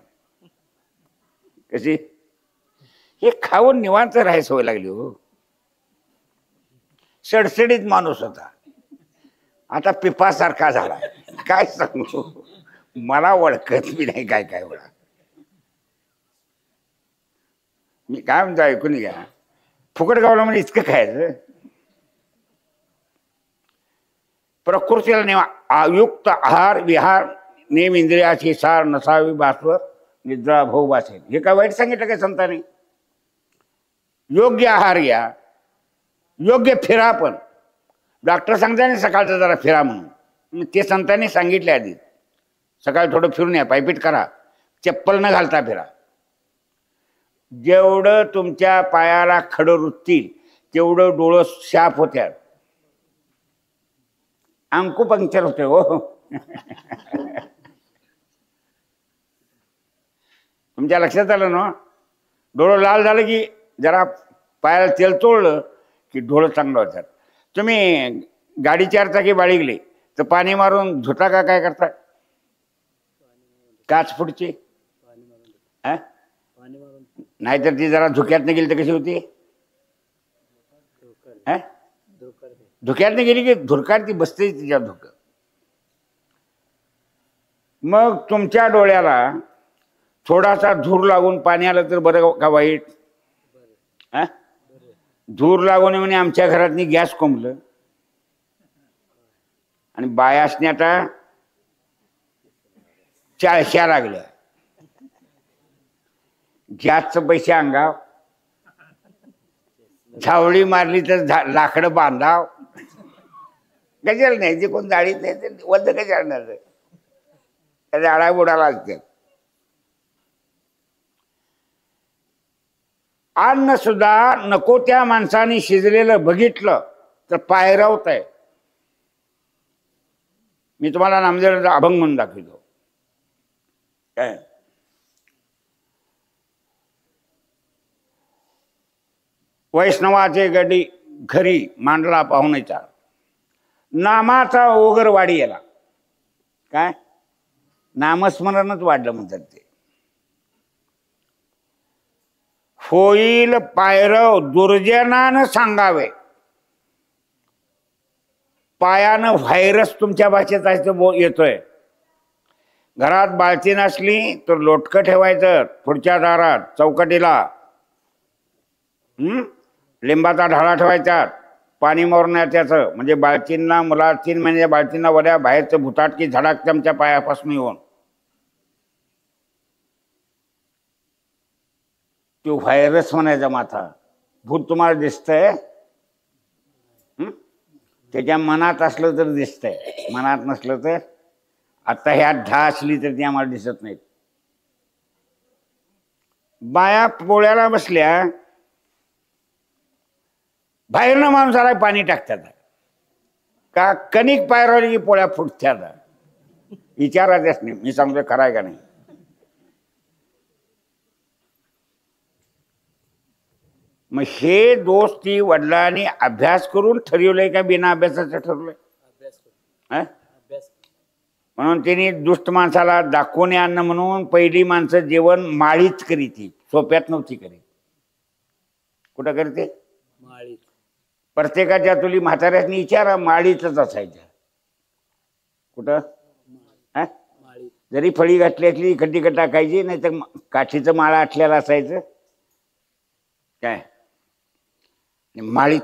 कशी? हे खाऊन निवांत राहायची सवय लागली हो. सडसडीत माणूस होता, आता पिपासारखा झाला. काय सांगू, मला ओळखत मी नाही काय काय वेळा. मी काय म्हणतो ऐकून घ्या. फुकट गावला म्हणजे इतकं खायचं. प्रकृतीला युक्त आहार विहार नेम इंद्रियाची सार नसावी बासवर निद्रा भाऊ बासेल. हे काय वाईट सांगितलं काय संतांनी? योग्य आहार घ्या, योग्य फिरा. पण डॉक्टर सांगता ना सकाळचं जरा फिरा म्हणून, ते संतांनी सांगितले आधी. सकाळी थोडं फिरून या, पायपीट करा, चप्पल न घालता फिरा. जेवढं तुमच्या पायाला खडं रुततील तेवढं डोळं शाप होत्या, अंकू पंक्चर होते हो. तुमच्या लक्षात आलं ना? डोळं लाल झालं की जरा पायाला तेल चोळलं की डोळं चांगलं होतात. तुम्ही गाडी 4 चाकी बाळगली तर पाणी मारून धुता का काय करता? काच फुटची नाहीतर ती जरा धुक्यातनं गेली तर कशी होती? धुक्यातनं गेली की धुरकार ती बसते तिच्या धुक. मग तुमच्या डोळ्याला थोडासा धूर लागून पाणी आलं तर बरं का वाईट? धूर लागून म्हणे आमच्या घरातनी गॅस कोंबलं आणि बायासने आता 40 लागल्या. गॅसचं पैसे अंगाव, झावळी मारली तर लाकडं बांधाव. कशाला नाही? जे कोण जाळीत नाही ते वद्द कशा आणणार? त्या झाडा बुडाला लागतात. अन्न सुद्धा नको त्या माणसाने शिजलेलं बघितलं तर पायरवत आहे. मी तुम्हाला नामदेवाचा अभंग म्हणून दाखवतो. काय? वैष्णवाचे गडी घरी मांडला पाहुणेचा, नामाचा ओगर वाढी याला. काय? नामस्मरणच वाढलं म्हणतात ते. होईल पायरव दुर्जनानं सांगावे. पायानं व्हायरस तुमच्या भाषेत येतोय. घरात बाळची नसली तर लोटकं ठेवायचं पुढच्या दारात चौकटीला. लिंबाचा ढाळा ठेवायचा, पाणी मारून त्याचं, म्हणजे बाळचींना मुला 3 महिन्याच्या बाळचींना वड्या बाहेरचं भुताटकी झडाक तुमच्या पायापासून येऊन. तो व्हायरस म्हणायचा माथा. भूत तुम्हाला दिसतंय, त्याच्या मनात असलं तर दिसतंय, मनात नसलं तर. आता ह्यात ढा असली तर ती आम्हाला दिसत नाहीत. बाया पोळ्याला बसल्या, बाहेरनं माणसाला पाणी टाकतात का? कणिक पायरवली की पोळ्या फुटतात. विचारायच नाही. मी सांगतोय खराय का नाही? मग हे दोष ती वडिलांनी अभ्यास करून ठरवलंय का बिना अभ्यासाचं ठरवलंय? म्हणून त्यांनी दुष्ट माणसाला दाखवणे अन्न म्हणून पहिली माणसं जेवण माळीच करीती, सोप्यात नव्हती करीत. कुठं करते? माळीत. प्रत्येकाच्या तुली म्हाताऱ्यासनी विचारा, माळीतच असायच्या. कुठं? जरी फळी घातली असली खड्डीकडे टाकायची, नाही तर काठीचं माळा आटल्याला असायचं. काय? माळीत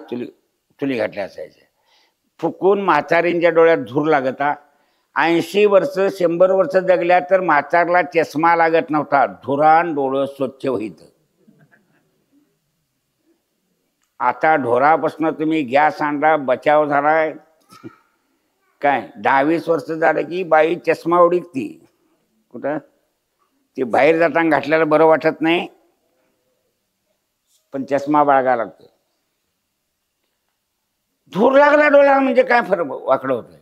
चुली घातल्या असायच्या. फुकून म्हातारींच्या डोळ्यात धूर लागता. 80 वर्ष 100 वर्ष जगल्या तर म्हातारला चष्मा लागत नव्हता. धुरान डोळं स्वच्छ होईत. आता ढोरापासून तुम्ही गॅस आणला, बचाव झालाय. काय 10-20 वर्ष झालं की बाई चष्मा उडीकती. कुठं ते बाहेर जाताना घातल्याला बरं वाटत नाही, पण चष्मा बाळगा लागतो. धूर लागला डोळ्याला म्हणजे काय फरक वाकडं होतं.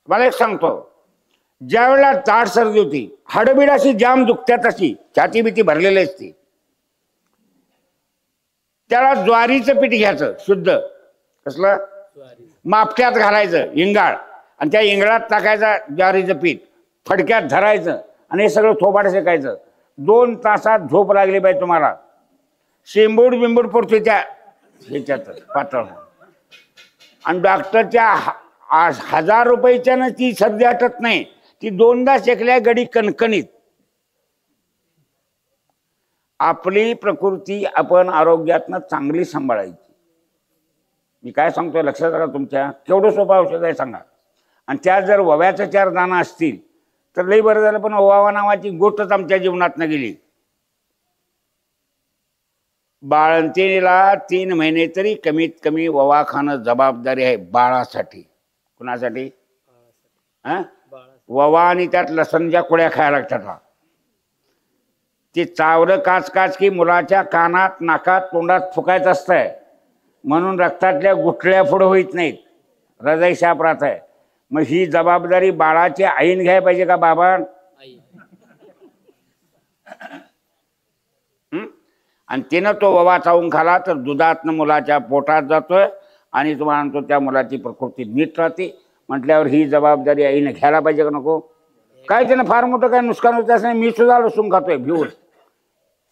मला एक सांगतो, ज्या वेळेला ताट सर्दी होती, हाडबीड अशी जाम दुखत्यात, अशी छाती बिती भरलेली असते, त्याला ज्वारीचं पीठ घ्यायचं शुद्ध. कसलं? मापट्यात घालायचं इंगाळ, आणि त्या इंगळात टाकायचं ज्वारीचं पीठ, फडक्यात धरायचं आणि हे सगळं थोबाड शेकायचं. 2 तासात झोप लागली पाहिजे तुम्हाला. शेंबूड बिंबूड पडतो त्या ह्याच्यात पातळ. आणि डॉक्टरच्या 1000 रुपयाच्यानं ती सर्दी हटत नाही, ती 2दा शेकल्या गडी कणकणीत. आपली प्रकृती आपण आरोग्यातनं चांगली सांभाळायची. मी काय सांगतोय लक्षात राहा तुमच्या. केवढं सोपं औषध आहे सांगा. आणि त्या जर ओव्याचं 4 दाणं असतील तर लई बरं झालं. पण ओवावा नावाची गोष्टच आमच्या जीवनातनं गेली. बाळंतीला 3 महिने तरी कमीत कमी ओवा खाणं जबाबदारी आहे बाळासाठी. कुणासाठी? ओवा आणि त्यात लसणच्या कुड्या खायला लागतात. ते चावलं काच काच की मुलाच्या कानात, नाकात, तोंडात फुकायचं असतंय, म्हणून रक्तातल्या गुठळ्या पुढं होईत नाहीत, हृदय शाप राहत आहे. मग ही जबाबदारी बाळाची आईन घ्यायला पाहिजे का बाबा? आणि तिनं तो ओवा चावून खाला तर दुधातनं मुलाच्या पोटात जातोय आणि तुम्हाला म्हणतो त्या मुलाची प्रकृती नीट राहते. म्हटल्यावर ही जबाबदारी आईने घ्यायला पाहिजे का नको? काय त्यानं फार मोठं काय नुकसान होत असं नाही. मी सुद्धा लसूण खातोय भिवून.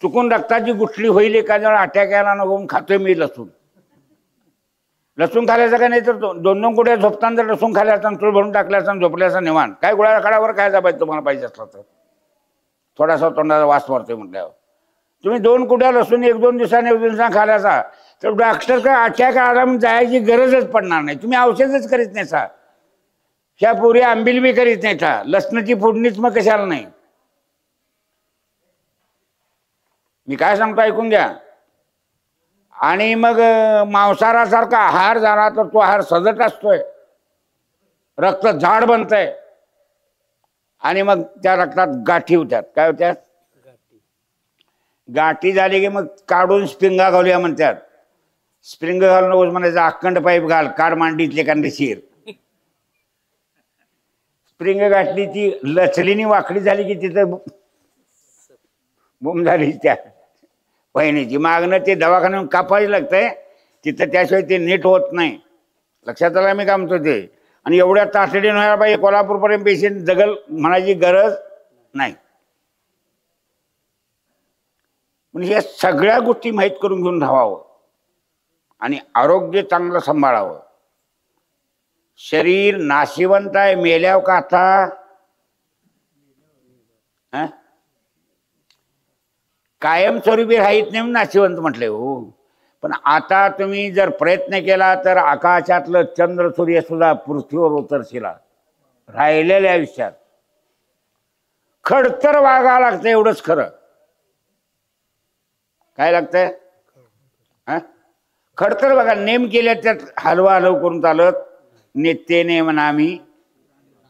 चुकून रक्ताची गुठली होईल एखाद्या वेळा अटॅक यायला नको खातोय मी लसूण. लसूण खाल्याचं काय नाही तर 2-2 कुड्या झोपताना जर लसूण खाल्याचा तूळ भरून टाकल्याचा झोपल्याचा निवान. काय गुळाला काढावर काय पाहिजे तुम्हाला पाहिजे असलं तर. थोडासा तोंडाचा वास मारतोय म्हटल्यावर तुम्ही 2 कुड्या लसूण 1-2 दिवसांनी खाल्याचा तर डॉक्टर काय अटॅक आला म्हणून जायची गरजच पडणार नाही. तुम्ही औषधच करीत नाही सा. ह्या पुरी आंबील बी करीत नाही था. लसणाची फोडणीच मग कशाला नाही. मी काय सांगतो ऐकून घ्या. आणि मग मांसाहारासारखा आहार झाला तर तो आहार सजट असतोय, रक्त जाड बनतंय आणि मग त्या रक्तात गाठी होत्यात. काय होत्यात? गाठी झाली की मग काढून स्प्रिंगा घालूया म्हणतात. स्प्रिंग घालून नकोस म्हणायचं, अखंड पाईप घाल, काढ मांडीतले कांदेशीर. स्प्रिंग गाठली ती लचलीनी वाकडी झाली की तिथं बुम झाली त्या वहिनीची. मागणं ते दवाखान्यात कापायला लागतंय तिथं, त्याशिवाय ते नीट होत नाही. लक्षात आलं मी काय म्हणतो ते. आणि एवढ्या तातडीनं व्हायला पाहिजे कोल्हापूरपर्यंत पेशंट जगल म्हणायची गरज नाही. म्हणजे या सगळ्या गोष्टी माहीत करून घेऊन राहावं आणि आरोग्य चांगलं सांभाळावं. शरीर नाशिवंत आहे, मेल्याव का आता कायमस्वरूपी राहीत नाही नाशिवंत म्हटले हो. पण आता तुम्ही जर प्रयत्न केला तर आकाशातलं चंद्र सूर्य सुद्धा पृथ्वीवर उतरशिला. राहिलेल्या आयुष्यात खडतर वागा लागतं, एवढंच खरं. काय लागतंय? खडतर बघा. नेम केल्या त्यात हलवा हलव करून चालत. नित्य नेम नामी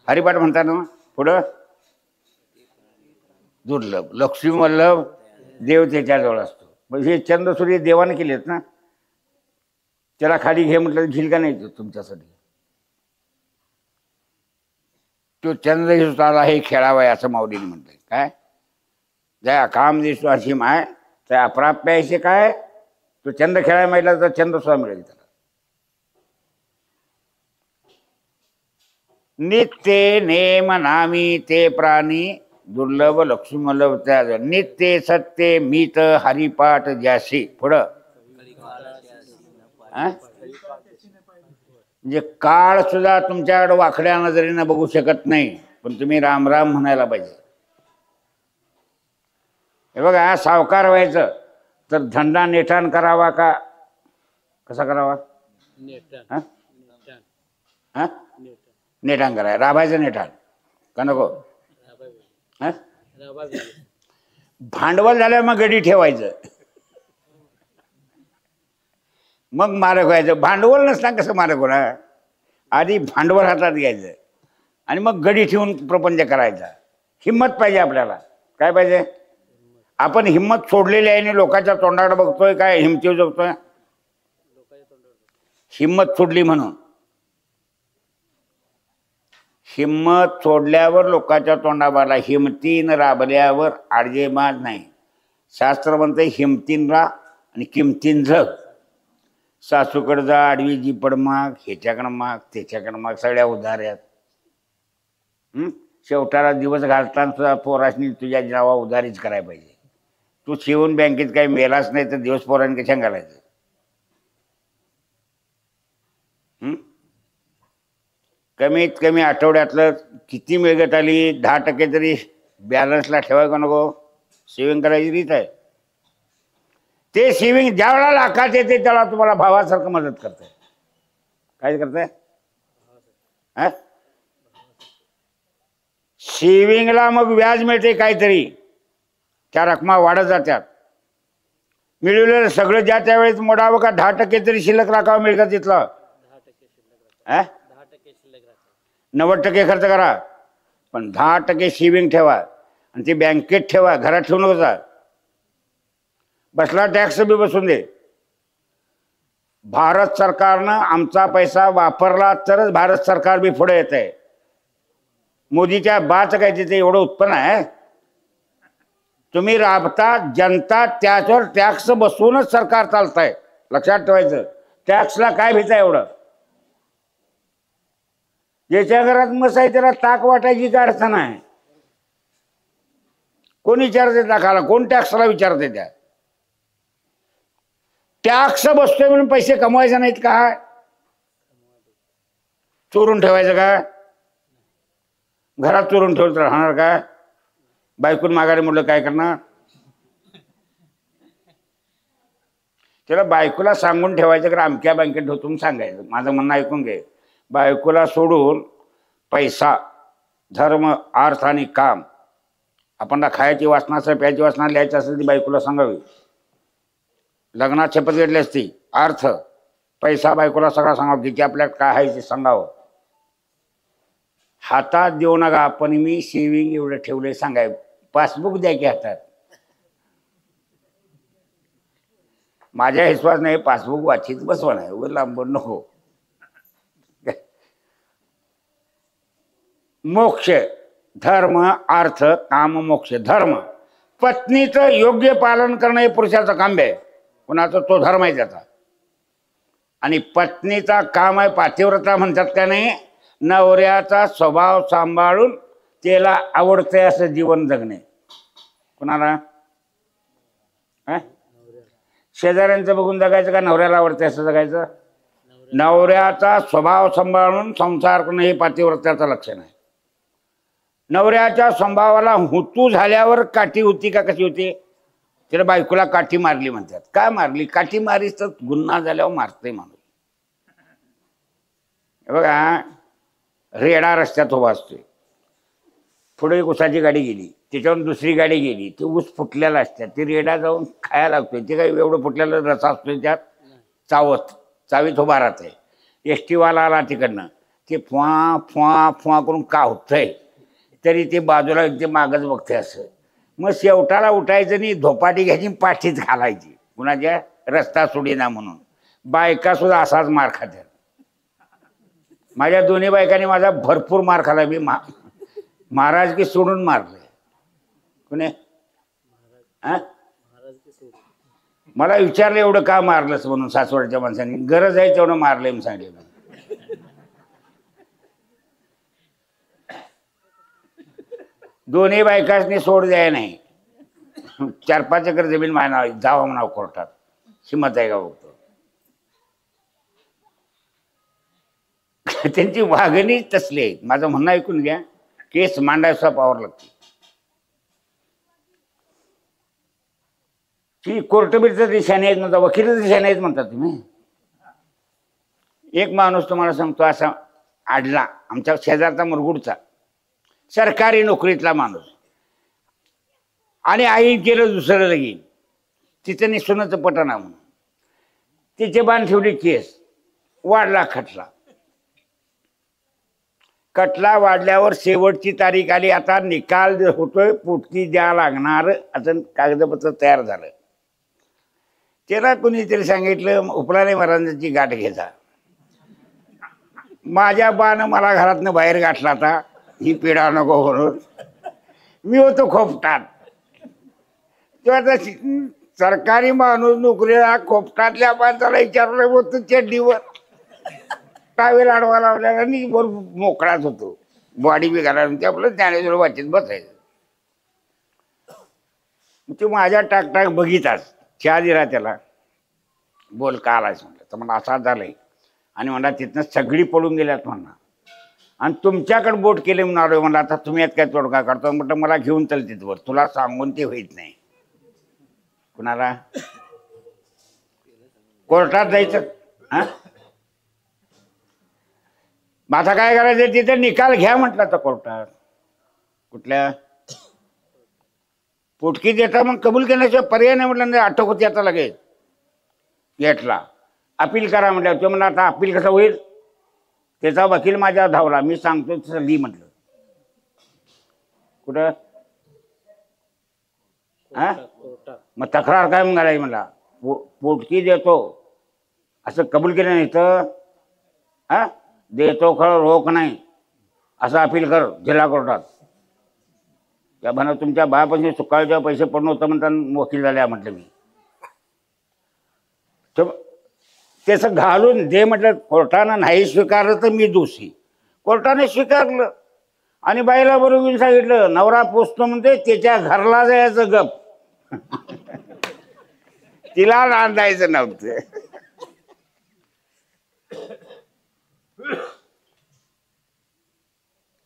हरिपाठ म्हणतात ना. पुढं दुर्लभ लक्ष्मी वल्लभ देव त्याच्याजवळ असतो. म्हणजे हे चंद्र सूर्य देवाने केलेत ना. त्याला खाली घे म्हटलं घेईल का नाही तुमच्यासाठी? तो चंद्र आला हे खेळावाय असं माऊलीने म्हटलंय. काय जया काम दिसतो अशी माय त्या अप्राप्य आहे काय. तो चंद्र खेळायला माहिला तर चंद्र सुद्धा मिळेल त्याला. नित्य नेम नामी ते प्राणी दुर्लभ लक्ष्मीवल्लभ त्या. नित्य सत्य मीत हरिपाठ ज्याशी. पुढं म्हणजे काळ सुद्धा तुमच्याकडे वाकड्या नजरेनं बघू शकत नाही, पण तुम्ही राम राम म्हणायला पाहिजे. हे बघा, सावकार व्हायचं तर धंदा नेटान करावा का कसा करावा? नेटान कराय. राबायचं नेटान का नको? भांडवल झाल्यावर मग गडी ठेवायचं, मग मालक व्हायचं. भांडवल नसता कसं मालक होणार? आधी भांडवल हातात घ्यायचं आणि मग गडी ठेवून प्रपंच करायचा. हिंमत पाहिजे आपल्याला. काय पाहिजे? आपण हिंमत सोडलेली आहे आणि लोकांच्या तोंडाकडे बघतोय काय हिमतीवर जगतोय? हिंमत सोडली म्हणून. हिंमत सोडल्यावर लोकांच्या तोंडाबाला, हिमतीन राबल्यावर आडजेमाज नाही. शास्त्र म्हणते हिमतीन रा आणि किमतीन जग. सासूकडे जा, आडवी जीपड माग, ह्याच्याकडं माग, त्याच्याकडं माग, सगळ्या उधाऱ्यात. शेवटाला दिवस घालताना सुद्धा पोरासनी तुझ्या नावा उधारीच करायला पाहिजे. तू शिवून बँकेत काही मेलाच नाही तर दिवस पोरांनी कशा घालायचं? कमीत कमी आठवड्यातलं किती मिळगत आली 10% तरी बॅलन्सला ठेवायला नको? सेविंग करायची रीत आहे. ते सेविंग ज्या वेळेला लाखात येते त्याला तुम्हाला भावासारखं मदत करते. काय करते? सेविंगला मग व्याज मिळते काहीतरी, त्या रकमा वाढत जातात. मिळवलेलं सगळं ज्या त्यावेळेस मोडावं का 10% तरी शिल्लक राखावं मिळतं तिथलं. 90% खर्च करा पण 10% सेविंग ठेवा आणि ती बँकेत ठेवा, घरात ठेवू नका. बसला टॅक्स बी बसून दे. भारत सरकारनं आमचा पैसा वापरला तरच भारत सरकार बी पुढे येत आहे. मोदीच्या बाचं काय तिथे एवढं उत्पन्न आहे? तुम्ही राबता, जनता त्याच्यावर टॅक्स बसवूनच सरकार चालतंय. लक्षात ठेवायचं. टॅक्सला काय भीता एवढं? ज्याच्या घरात मस आहे त्याला ताक वाटायची काय अडचण आहे? कोण विचारते ताकाला? कोण टॅक्सला विचारते? त्या टॅक्स बसतोय म्हणून पैसे कमवायचे नाहीत का? चोरून ठेवायचं का? घरात चोरून ठेवत राहणार का? बायकून मागायला म्हटलं काय करणार? त्याला बायकोला सांगून ठेवायचं का अमक्या बँकेत ठेवतो सांगायचं. माझं म्हणणं ऐकून घे. बायकोला सोडून पैसा, धर्म, अर्थ आणि काम, आपण खायची वासना असेल, प्यायची वासना लिहायची असेल ती बायकोला सांगावी. लग्नात शपथ घेतली असती. अर्थ, पैसा बायकोला सगळा सांगावं. किती आपल्यात काय आहे ते सांगावं. हातात देऊ नका. आपण मी सेविंग एवढं ठेवले सांगाय. पासबुक द्या की हातात. माझ्या विश्वास नाही पासबुक वाचित बसवा नाही. उगाच लांबून नको. मोक्ष, धर्म, अर्थ, काम, मोक्ष. धर्म, पत्नीचं योग्य पालन करणं हे पुरुषाचं काम आहे. कुणाचा तो धर्म आहे त्याचा. आणि पत्नीचा काम आहे पातिव्रता म्हणतात का नाही? नवऱ्याचा स्वभाव सांभाळून त्याला आवडतंय असं जीवन जगणे. कुणाला? शेजाऱ्यांचं बघून जगायचं का नवऱ्याला आवडतंय असं जगायचं? नवऱ्याचा स्वभाव सांभाळून संसार करणं हे पातिव्रत्याचं लक्षण आहे. नवऱ्याच्या स्वभावाला हुतू झाल्यावर काठी होती का कशी होती? तिला बायकोला काठी मारली म्हणतात. काय मारली? काठी मारीच तर गुन्हा झाल्यावर मारते माणूस. बघा, रेडा रस्त्यात उभा असतोय. पुढे एक उसाची गाडी गेली, त्याच्यावरून दुसरी गाडी गेली. ते ऊस फुटलेला असतात. ते रेडा जाऊन खायला लागतोय. ते काही एवढं फुटलेलं रसा असतोय त्यात चावीत उभा राहतंय. एस टीवाला आला तिकडनं, ते फुवा फुवा फुवा करून का होतंय तरी ते बाजूला ते मागच बघते असं. मग शेवटाला उठायचं नाही, धोपाटी घ्यायची, पाठीच घालायची. कुणाच्या? रस्ता सोडीना म्हणून. बायका सुद्धा असाच मार खात्यात. माझ्या दोन्ही बायकांनी माझा भरपूर मार खाला. मी महाराज की सोडून मारले. कुणे? मला विचारलं एवढं का मारलंस म्हणून सासवडच्या माणसांनी. गरज आहे तेवढं मारलंय म्हणून सांगितलं. दोन्ही बायकांनी सोड द्याय नाही. 4-5 एकर जमीन मायना जावा म्हणावं कोर्टात. हिंमत आहे का बघतो. त्यांची वागणी तसली आहे. माझं म्हणणं ऐकून घ्या. केस मांडायचा पावर लागते. ती कोर्टबीरचं दिशाने आहेत म्हणतात, वकील दिशाने आहेत म्हणतात तुम्ही. एक माणूस तुम्हाला सांगतो असा आडला, आमच्या शेजारचा मुरगुडचा, सरकारी नोकरीतला माणूस, आणि आई केलं दुसरं लगीन. तिचं निसुनाचं पटना म्हणून तिचे बाण ठेवली. केस वाढला खटला. खटला वाढल्यावर शेवटची तारीख आली, आता निकाल होतोय, पोटकी द्या लागणार असं कागदपत्र तयार झालं. त्याला कुणीतरी सांगितलं उपलाने महाराजांची गाठ घ्यायचा. माझ्या बानं मला घरातनं बाहेर गाठला आता, ही पिढा नको म्हणून. मी होतो खोपटात. तेव्हा सरकारी माणूस नोकरीला खोपटातल्या माणसाला विचारलं होतं चड्डीवर टावेल आडवा लावल्याला आणि वर मोकळाच होतो. बॉडी बी घालायला आपलं ज्ञानेश्वर वाचीत बसायचं. ते माझ्या टाकटाक बघिताच चहा दिला त्याला. बोल का आलायस म्हटलं. तर मला असा झालंय आणि म्हणा तिथनं सगळी पळून गेल्यात म्हणा आणि तुमच्याकडे बोट केले म्हणून आलोय म्हणलं. आता तुम्ही यात काय तोडगा करतो म्हटलं. मला घेऊन चल तिथवर, तुला सांगून ते होईत नाही. कुणाला कोर्टात जायचं? हा, आता काय करायचं? तिथे निकाल घ्या म्हटलं तर कोर्टात. कुठल्या पोटकी देता मग कबूल केल्याशिवाय पर्याय नाही म्हटलं. नाही अटक होती आता लगेच. गेटला अपील करा म्हटलं. तो म्हणला आता अपील कसं होईल? त्याचा वकील माझ्या धावला. मी सांगतो तसं ली म्हटलं. कुठं? हा, मग तक्रार काय म्हणाली मला? पोटकी देतो असं कबूल केलं नाही तर हा देतो खरं रोख नाही असं अपील कर जिल्हा कोर्टात. त्या म्हणा तुमच्या बापाशी सुकाळीच्या पैसे पडून होतं म्हणता वकील झाल्या म्हटलं. मी त्याचं घालून दे म्हटलं. कोर्टानं नाही स्वीकारलं तर मी दोषी. कोर्टाने स्वीकारलं आणि बाईला बरोबर सांगितलं नवरा पोचतो म्हणते त्याच्या घरला जायचं गप. तिला नांदायचं नव्हतं.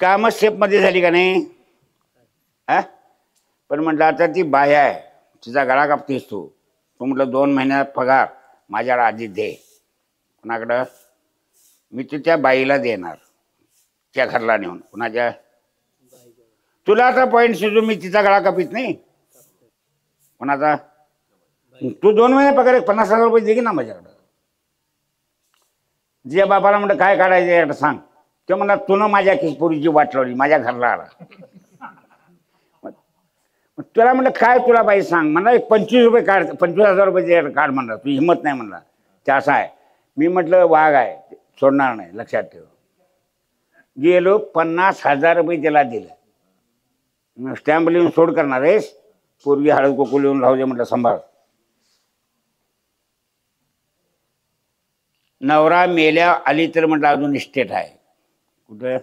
कामच शेपमध्ये झाली का नाही? हा, पण म्हटलं आता ती बाय आहे, तिचा गळा कापतेस तू. तू म्हटलं 2 महिन्यात पगार माझ्याकडे आधी दे. कुणाकडं? मी तिच्या बाईला देणार त्या घरला नेऊन. कुणाच्या? तुला आता पॉईंट शिजू मी तिचा गळा कापीत नाही. कोणाचा? तू 2 महिने पगार 50,000 रुपये दे की ना माझ्याकडं. जिया बापाला म्हणलं काय काढायचं सांग. ते म्हणा तुनं माझ्या किसपुरीची वाट लावली, माझ्या घरला आला. तुला म्हणलं काय तुला बाई सांग. म्हणला 25 रुपये काढ, 25,000 रुपये काढ म्हणला. तू हिंमत नाही म्हणला. ते असं आहे. मी म्हटलं वाघ आहे सोडणार नाही, लक्षात ठेव. गेलो 50,000 रुपये त्याला दिलं. स्टॅम्प लिहून सोड करणार आहेस? पूर्वी हळद कोकू लिहून राहू दे म्हटलं सांभाळ. नवरा मेल्या आली तर म्हटलं अजून इस्टेट आहे. कुठं?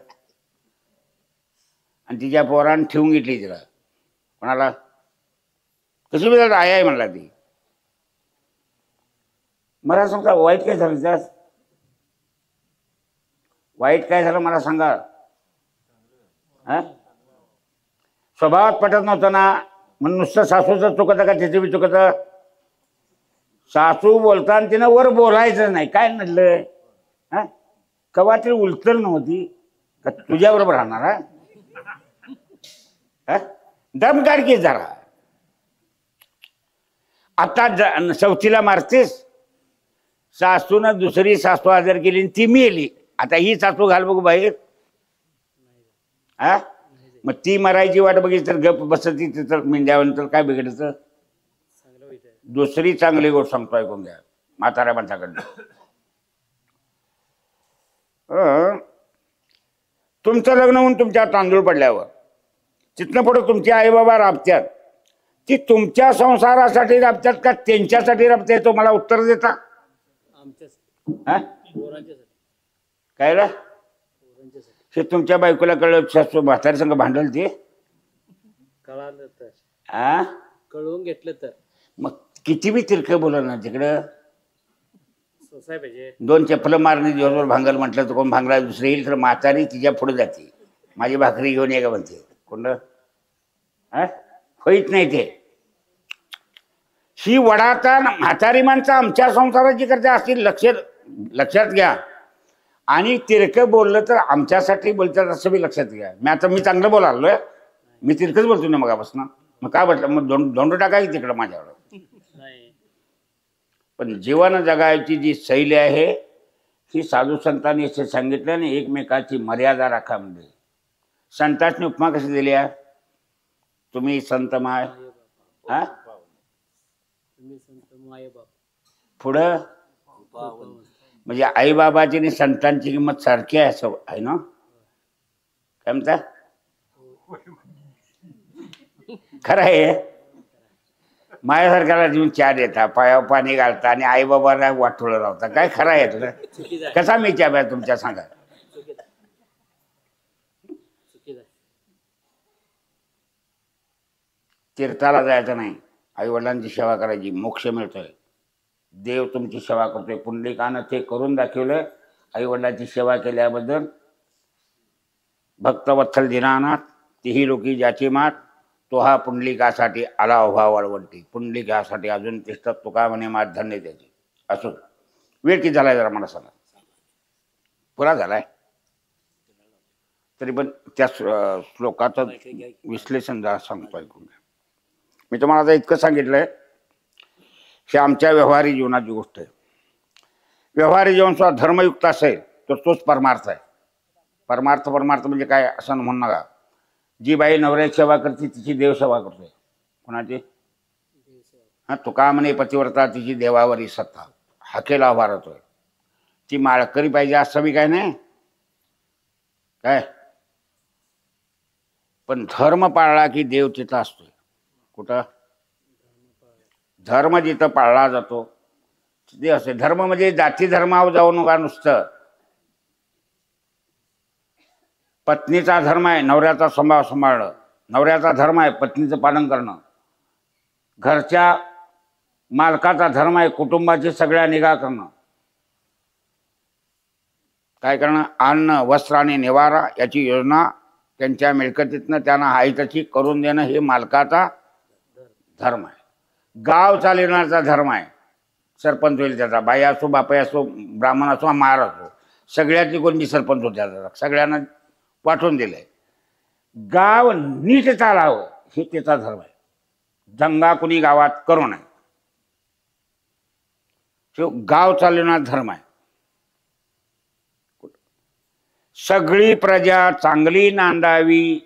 आणि तिच्या पोरानं ठेवून घेतली तिला. कोणाला? कशी वेळ आहे म्हणला ती. मला सांगता वाईट काय झालं त्यात? वाईट काय झालं मला सांगा. हा, स्वभावात पटत नव्हतं ना म्हणून नुसतं सासूचं चुकतं का त्याचं बी चुकतं? सासू बोलताना तिनं वर बोलायचं नाही. काय नडलं? हा, कवा तरी उलटल नव्हती का तुझ्याबरोबर राहणार? हा, दम काढ की जरा. आता चौथीला मारतेस. सासूनं दुसरी सासू आजार केली ती मेली. आता ही सासू घाल बघू बाहेर. हा, मग ती मरायची वाट बघितली तर गप बसती तर मेंढ्यावर काय बिघडायचं? दुसरी चांगली गोष्ट सांगतो ऐकून घ्या म्हाताऱ्या माणसाकडनं. तुमचं लग्न होऊन तुमच्या तांदूळ पडल्यावर तिथनं पुढे तुमचे आई बाबा राबत्यात. ती तुमच्या संसारासाठी राबत्यात का त्यांच्यासाठी राबते? तो मला उत्तर देता. काय रे? हे तुमच्या बायकोला कळलं म्हातारी संग भांडल ते कळालं तर हा कळवून घेतलं तर मग किती बी तिरकं बोलल ना तिकडं सोसाय पाहिजे. 2 चप्पल मारणे दिवसभर भांगल म्हटलं तर कोण भांगला दुसरं येईल तर म्हातारी तिच्या पुढे जाते. माझी भाकरी घेऊन ये का म्हणते. कोण? हा, होईत नाही ते. ही वडाता म्हातारी माणसं आमच्या संसाराची करते असतील. लक्षात घ्या. आणि तिरकं बोललं तर आमच्यासाठी बोलतात असं बी लक्षात घ्या. मी चांगलं बोलालोय. मी तिरकंच बोलतो ना मगापासून. मग काय म्हटलं मग दोंड टाकाय तिकडं माझ्यावर. पण जीवन जगायची जी शैली आहे ही साधू संतांनी असे सांगितलं आणि एकमेकाची मर्यादा राखा म्हणजे. संतांनी उपमा कशी दिली आहे? तुम्ही संत माय हा तुम्ही संत माय बाप पुढं म्हणजे आईबाबाची आणि संतांची किंमत सारखी आहे असं आहे ना? काय म्हणता? खरं आहे. माझ्यासारख्याला देऊन चहा देता, पायावर पाणी घालता आणि आईबाबाला वाटोळं लावता. काय खरं आहे तुला? चुकीचं आहे. कसा मी चहा प्या तुमच्या सांगा? चुकीचं आहे. चुकीचं आहे. तीर्थाला जायचं नाही, आईवडिलांची सेवा करायची, मोक्ष मिळतोय. देव तुमची सेवा करतोय. पुंडलिकानं ते करून दाखवलं. आईवडिलांची सेवा केल्याबद्दल भक्तवत्सल दीनानाथ तीही लोकी ज्याची मात तो हा पुंडलिकासाठी आला उभा वाळवंटी. पुंडलिकासाठी अजून तिष्ठत तुका म्हणे मात धन्य त्याची. असो, वेळ किती झालाय जरा मला सांगा. पुरा झालाय तरी पण त्या श्लोकाचं विश्लेषण जरा सांगतो, ऐकून घ्या. मी तुम्हाला आता इतकं सांगितलंय हे आमच्या व्यवहारी जीवनाची गोष्ट आहे. व्यवहारी जीवन सुद्धा धर्मयुक्त असेल तर तोच परमार्थ आहे. परमार्थ म्हणजे काय असं म्हणू नका. जी बाई नवऱ्याची सेवा करते तिची देवसेवा करतोय. कोणाची? हा, तुका म्हणे पतिव्रता तिची देवावरी सत्ता. हाकेला भारतोय. ती माळकरी पाहिजे असं बी काय नाही काय, पण धर्म पाळला की देव तिथं असतोय. कुठं? धर्म जिथं पाळला जातो ते असे. धर्म म्हणजे जाती धर्मावर जाऊ नका नुसतं. पत्नीचा धर्म आहे नवऱ्याचा सांभाळणं, नवऱ्याचा धर्म आहे पत्नीचं पालन करणं, घरच्या मालकाचा धर्म आहे कुटुंबाची सगळ्या निगा करणं. काय करणं? अन्न वस्त्र आणि निवारा याची योजना त्यांच्या मिळकतीतनं त्यांना हायतची करून देणं हे मालकाचा धर्म आहे. गाव चालवण्याचा धर्म आहे. सरपंच होईल त्याचा, बाई असो बापाई असो ब्राह्मण असो महार असो सगळ्यातली कोणती सरपंच होत्या सगळ्यांना पाठवून दिलंय. गाव नीट चालावं हे त्याचा धर्म आहे. दंगा कुणी गावात करू नये तो गाव चालवण्याचा धर्म आहे. सगळी प्रजा चांगली नांदावी,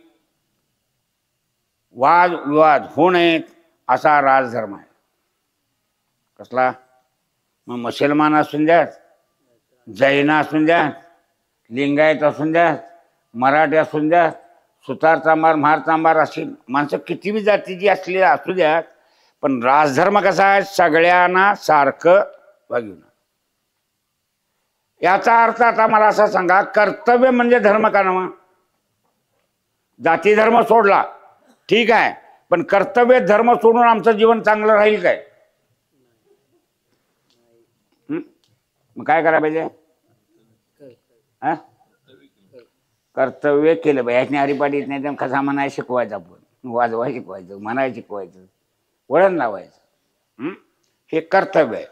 वाद विवाद होऊ नयेत असा राजधर्म आहे. कसला? मग मुसलमान असून द्यात, जैन असून द्यात, लिंगायत असून द्यात, मराठी असून द्यात, सुतार चांबार महार चांबार अशी माणसं किती बी जातीची असलेली असू द्यात, पण राजधर्म कसा आहे? सगळ्यांना सारखं वागवणं. याचा अर्थ आता मला असं सांगा, कर्तव्य म्हणजे धर्म का नव्हे? जाती धर्म सोडला ठीक आहे, पण कर्तव्य धर्म सोडून आमचं जीवन चांगलं राहील काय? मग काय करायला पाहिजे? हा, कर्तव्य केलं पाहिजे. याच्याने हरिपाठीत नाही तर कसा म्हणाय शिकवायचं, आपण वाजवाय शिकवायचं, म्हणाय शिकवायचं, वळण लावायचं. हे कर्तव्य आहे.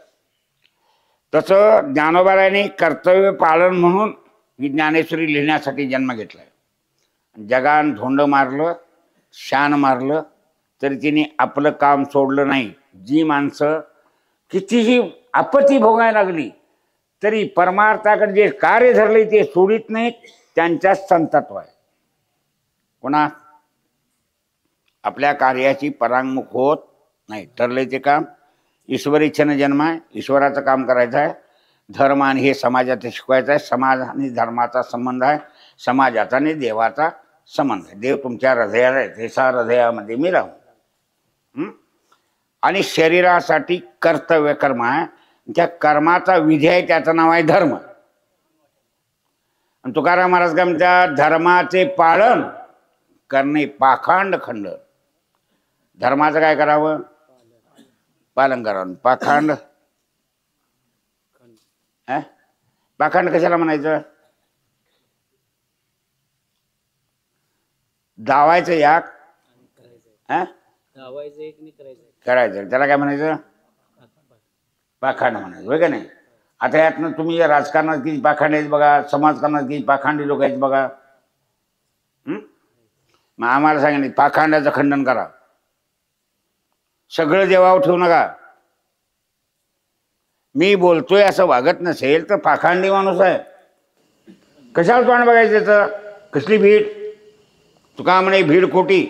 तसं ज्ञानोबारायांनी कर्तव्य पालन म्हणून ही ज्ञानेश्वरी लिहिण्यासाठी जन्म घेतलाय. जगान धोंड मारलं, शान मारलं तरी तिने आपलं काम सोडलं नाही. जी माणसं कितीही आपत्ती भोगायला लागली तरी परमार्थाकडे जे कार्य धरले ते सोडित नाहीत, त्यांच्या संतत्व आहे. कोणा? आपल्या कार्याची परांगमुख होत नाही. ठरले ते काम ईश्वर इच्छेनं जन्म आहे, ईश्वराचं काम करायचं आहे. धर्म आणि हे समाजात शिकवायचं आहे. समाज आणि धर्माचा संबंध आहे, समाजाचा आणि देवाचा संबंध आहे. देव तुमच्या हृदयाला आहे, त्याच्या हृदयामध्ये मी राहू. आणि शरीरासाठी कर्तव्य कर्म आहे. त्या कर्माचा विधी आहे, त्याचं नाव आहे धर्म. आणि तुकाराम महाराज काय म्हणतात? धर्माचे पालन करणे पाखंड खंड. धर्माचं काय करावं? पालन करावं. पाखंड, पाखंड कशाला म्हणायचं? दावायचं याक, करायचं, त्याला काय म्हणायचं? पाखंड म्हणायचं, होय का नाही? आता यातनं तुम्ही राजकारणात किती पाखंड आहेत बघा, समाजकारणात किती पाखंडी लोक आहेत बघा. मग आम्हाला सांगितलं पाखंडाचं खंडन करा, सगळं देवावर ठेवू नका. मी बोलतोय असं वागत नसेल तर पाखंडी माणूस आहे. कशाला तोंड बघायचं त्याचं? कसली भीड? तुका म्हणे भीड खोटी,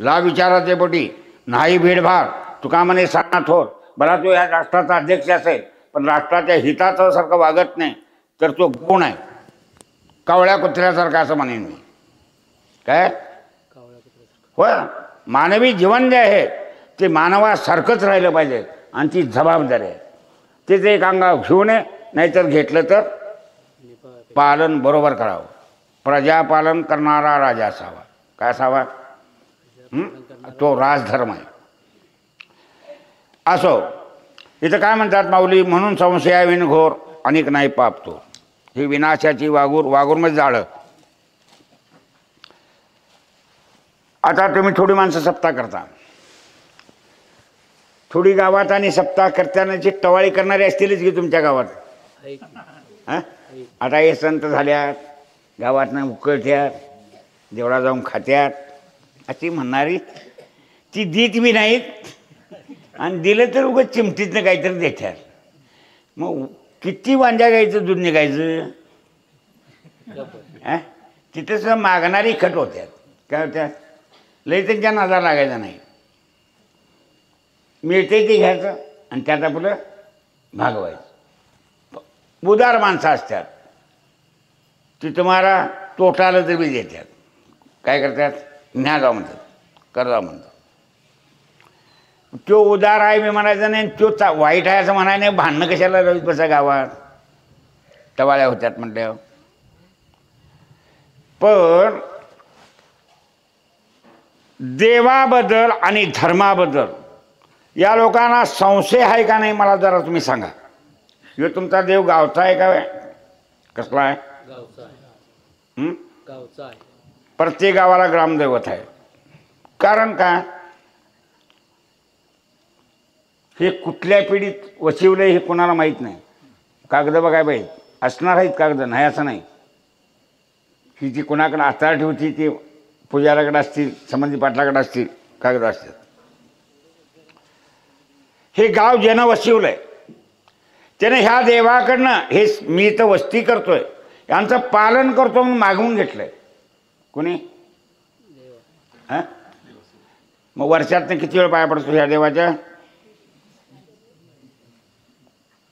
ला विचाराचे पोटी, नाही भीडभाड. तुका म्हणे साना थोर. बरा तो ह्या राष्ट्राचा अध्यक्ष असेल पण राष्ट्राच्या हिताचं सारखं वागत नाही तर तो गुण आहे, कावळ्या कुत्र्यासारखा असं म्हणेन मी. काय कावळ्या कुत्र्यासारखं. होय, मानवी जीवन जे आहे ते मानवासारखंच राहिलं पाहिजे आणि ती जबाबदारी आहे. तेच एक अंगावर घेऊ नये, नाहीतर घेतलं तर पालन बरोबर करावं. प्रजापालन करणारा राजा असावा. काय असावा? तो राजधर्म आहे. असो, इथं काय म्हणतात माऊली? म्हणून संशया विनघोर अनेक नाही पाप तो. ही विनाशाची वागूरमध्ये जाळं. आता तुम्ही थोडी माणसं सप्ताह करता, थोडी गावात आणि सप्ताह करतानाची टवाळी करणारे असतीलच की तुमच्या गावात. आहे की? हां, आता हे संत झाल्यात, गावातनं उकळत्यात, देवळा जाऊन खात्यात अशी म्हणणारी ती देत बी नाहीत आणि दिलं तर उगाच चिमटीतनं काहीतरी देतात. मग किती वांज्या गायचं दूध निघायचं? हां, तिथंच मागणारी खट होत्यात. काय होत्यात? लई त्यांच्या नादाला लागायचं नाही. मिळते ते घ्यायचं आणि त्यात आपलं भागवायचं. उदार माणसं असतात ती तुम्हाला तोटाला तरी बी देतात. काय करतात? न्या जाऊ म्हणतात, कर जाऊ म्हणतात. तो उदार आहे मी म्हणायचं नाही, तो वाईट आहे असं म्हणायचं नाही. भांडणं कशाला रवीत बसा गावात? टवाळ्या होत्यात म्हटल्यावर. पण देवाबद्दल आणि धर्माबद्दल या लोकांना संशय आहे का नाही मला जरा तुम्ही सांगा. ह्यो तुमचा देव गावचा आहे का कसला आहे? गावचा आहे. गावचा आहे. प्रत्येक गावाला ग्रामदैवत आहे. कारण काय? हे कुठल्या पिढीत वशिवलं हे कोणाला माहीत नाही. कागद बघाय पाहिजे, असणार आहेत कागद, नाही असं नाही. ही जी कोणाकडे आचार ठेवती ती पुजाऱ्याकडे असतील, संबंधी पाटलाकडे असतील, कागद असतात. हे गाव ज्यानं वसिवलं आहे त्याने ह्या देवाकडनं हे मी तर वस्ती करतोय यांचं पालन करतो म्हणून मागवून घेतलंय. कोणी? हां, मग वर्षातनं किती वेळ पाया पडतो ह्या देवाच्या?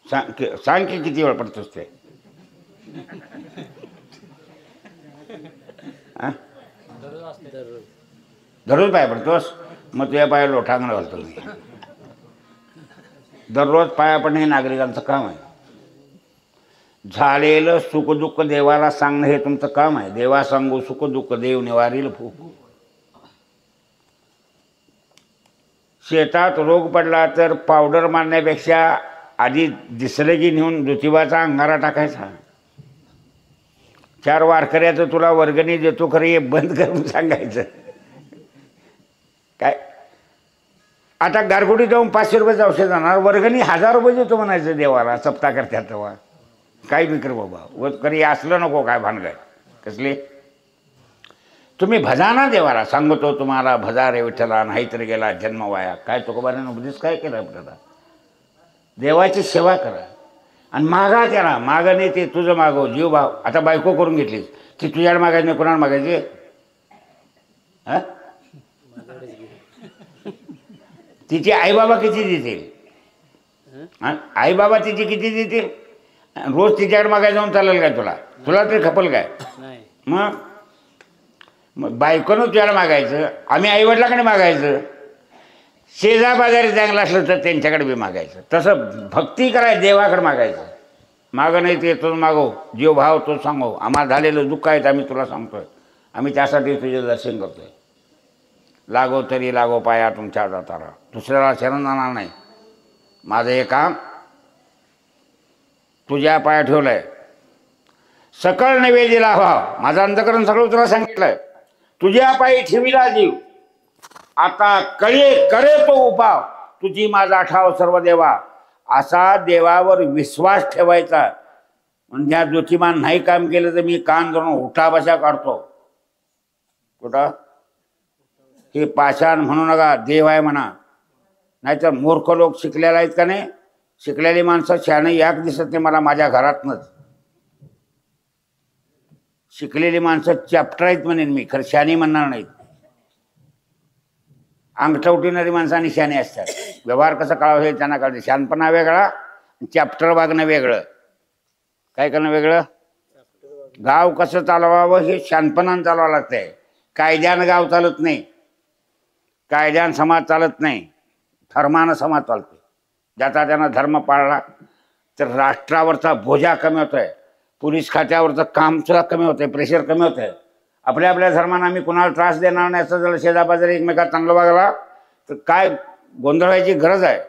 सांग की किती वेळ पडतोस ते? हां, दररोज पाया पडतोस? मग तुझ्या पाया लोटांगण घालतो मी. दररोज पाया पडणे हे नागरिकांचं काम आहे. झालेलं सुखदुःख देवाला सांगणं हे तुमचं काम आहे. देवा सांगू सुखदुःख, देव निवारील फूक. शेतात रोग पडला तर पावडर मारण्यापेक्षा आधी दिसलं की नेऊन ज्योतिबाचा अंगारा टाकायचा. 4 वारकऱ्याचं तुला वर्गणी देतो खरं हे बंद करून सांगायचं. काय आता गारगोटी जाऊन 500 रुपये औषध जाणार, वर्गणी 1000 रुपये देतो म्हणायचं देवाला. सप्ताह करतात तेव्हा काय विकर बाबा व करी असलं नको. काय भानगड कसले? तुम्ही भजा ना देवाला. सांगतो तुम्हाला भजा रे विठ्ठला, नाहीतर गेला जन्म वाया. काय तुकोबारानं उपदेश काय केला आपल्याला? देवाची सेवा करा आणि मागा त्याला. मागं नाही ते तुझं मागव जीव भाव. आता बायको करून घेतलीस ती तुझ्याकडे मागायची नाही, कोणाला मागायची? हां, तिचे आईबाबा किती देतील? हां, आईबाबा तिचे किती देतील? रोज तिच्याकडे मागायला जाऊन चालेल काय तुला? तुला तरी खपल काय? मग बायकोनं तुझ्याला मागायचं, आम्ही आईवडिलाकडे मागायचं. शेजाबाजारी चांगलं असलं तर त्यांच्याकडे बी मागायचं. तसं भक्ती करायचं, देवाकडे मागायचं. मागं नाही ते तोच मागव, जीव भाव तो सांगो. आम्हाला झालेलं दुःख आहेत आम्ही तुला सांगतोय, आम्ही त्यासाठी तुझे दर्शन करतोय. लागो तरी लागो पाया तुमच्या दातारा, दुसऱ्याला शरण जाणार नाही. माझं हे काम तुझ्या पाया ठेवलं आहे. सकळ नैवेद्याला भाव, माझं अंतकरण सगळं तुला सांगितलंय. तुझ्या पायी ठेविला जीव, आता करे तो उपाव. तुझी माझा ठाव सर्व देवा. असा देवावर विश्वास ठेवायचा. म्हणजे ह्या ज्योतिमान नाही काम केलं तर मी कान धरून उठा बशा काढतो. कुठं? हे पाषाण म्हणू नका, देव आहे म्हणा. नाहीतर मूर्ख लोक शिकलेला आहेत का नाही, शिकलेली माणसं शहाणे याक दिसत नाही मला माझ्या घरातनच. शिकलेली माणसं चॅप्टर आहेत म्हणेन मी, खरं शहाणी म्हणणार नाहीत. अंगठा उठवणारी माणसं आणि शहाणी असतात. व्यवहार कसं कळावं हे त्यांना कळते. शहाणपणा वेगळा, चॅप्टर वागणं वेगळं. काय करणं वेगळं? गाव कसं चालवावं हे शहाणपणानं चालवावं लागतंय. कायद्यानं गाव चालत नाही, कायद्यानं समाज चालत नाही, धर्मानं समाज चालतो. ज्याचा त्यानं धर्म पाळला तर राष्ट्रावरचा बोजा कमी होतोय, पोलीस खात्यावरचं काम सुद्धा कमी होतंय, प्रेशर कमी होतंय. आपल्या आपल्या धर्मानं आम्ही कुणाला त्रास देणार नाही असं जर शेजापाजारी एकमेकात चांगलं वागला तर काय गोंधळ व्हायची गरज आहे.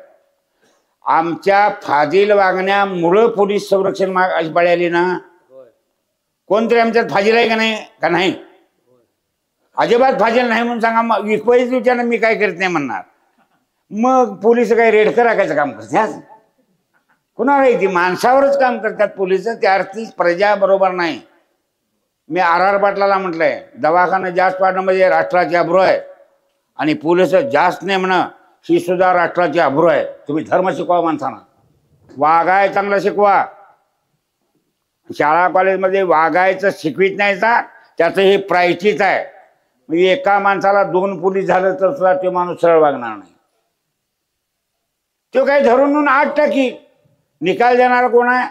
आमच्या फाजील वागण्यामुळं पोलीस संरक्षण बळी आली ना. कोणतरी आमच्यात फाजील आहे का नाही? का नाही? अजिबात फाजील नाही म्हणून सांगा. मग विकवायच विचार मी काय करत नाही म्हणणार. मग पोलीस काही रेडकर राखायचं काम करतात? कुणाला ती माणसावरच काम करतात पोलिस. त्या अर्थी प्रजा बरोबर नाही. मी आर पाटलाला म्हटलंय दवाखाना जास्त वाढणं म्हणजे राष्ट्राची अब्रू आहे आणि पोलिस जास्त नाही म्हणणं ही सुद्धा राष्ट्राची अब्रू आहे. तुम्ही धर्म शिकवा माणसांना, वागाय चांगलं शिकवा. शाळा कॉलेजमध्ये वागायचं शिकवित नाही का त्याचं हे प्रायचित आहे. म्हणजे एका माणसाला 2 पोलीस झालं तर सुद्धा तो माणूस सरळ वागणार नाही. तो काही धरून 8 टाकी निकाल देणारा कोण आहे?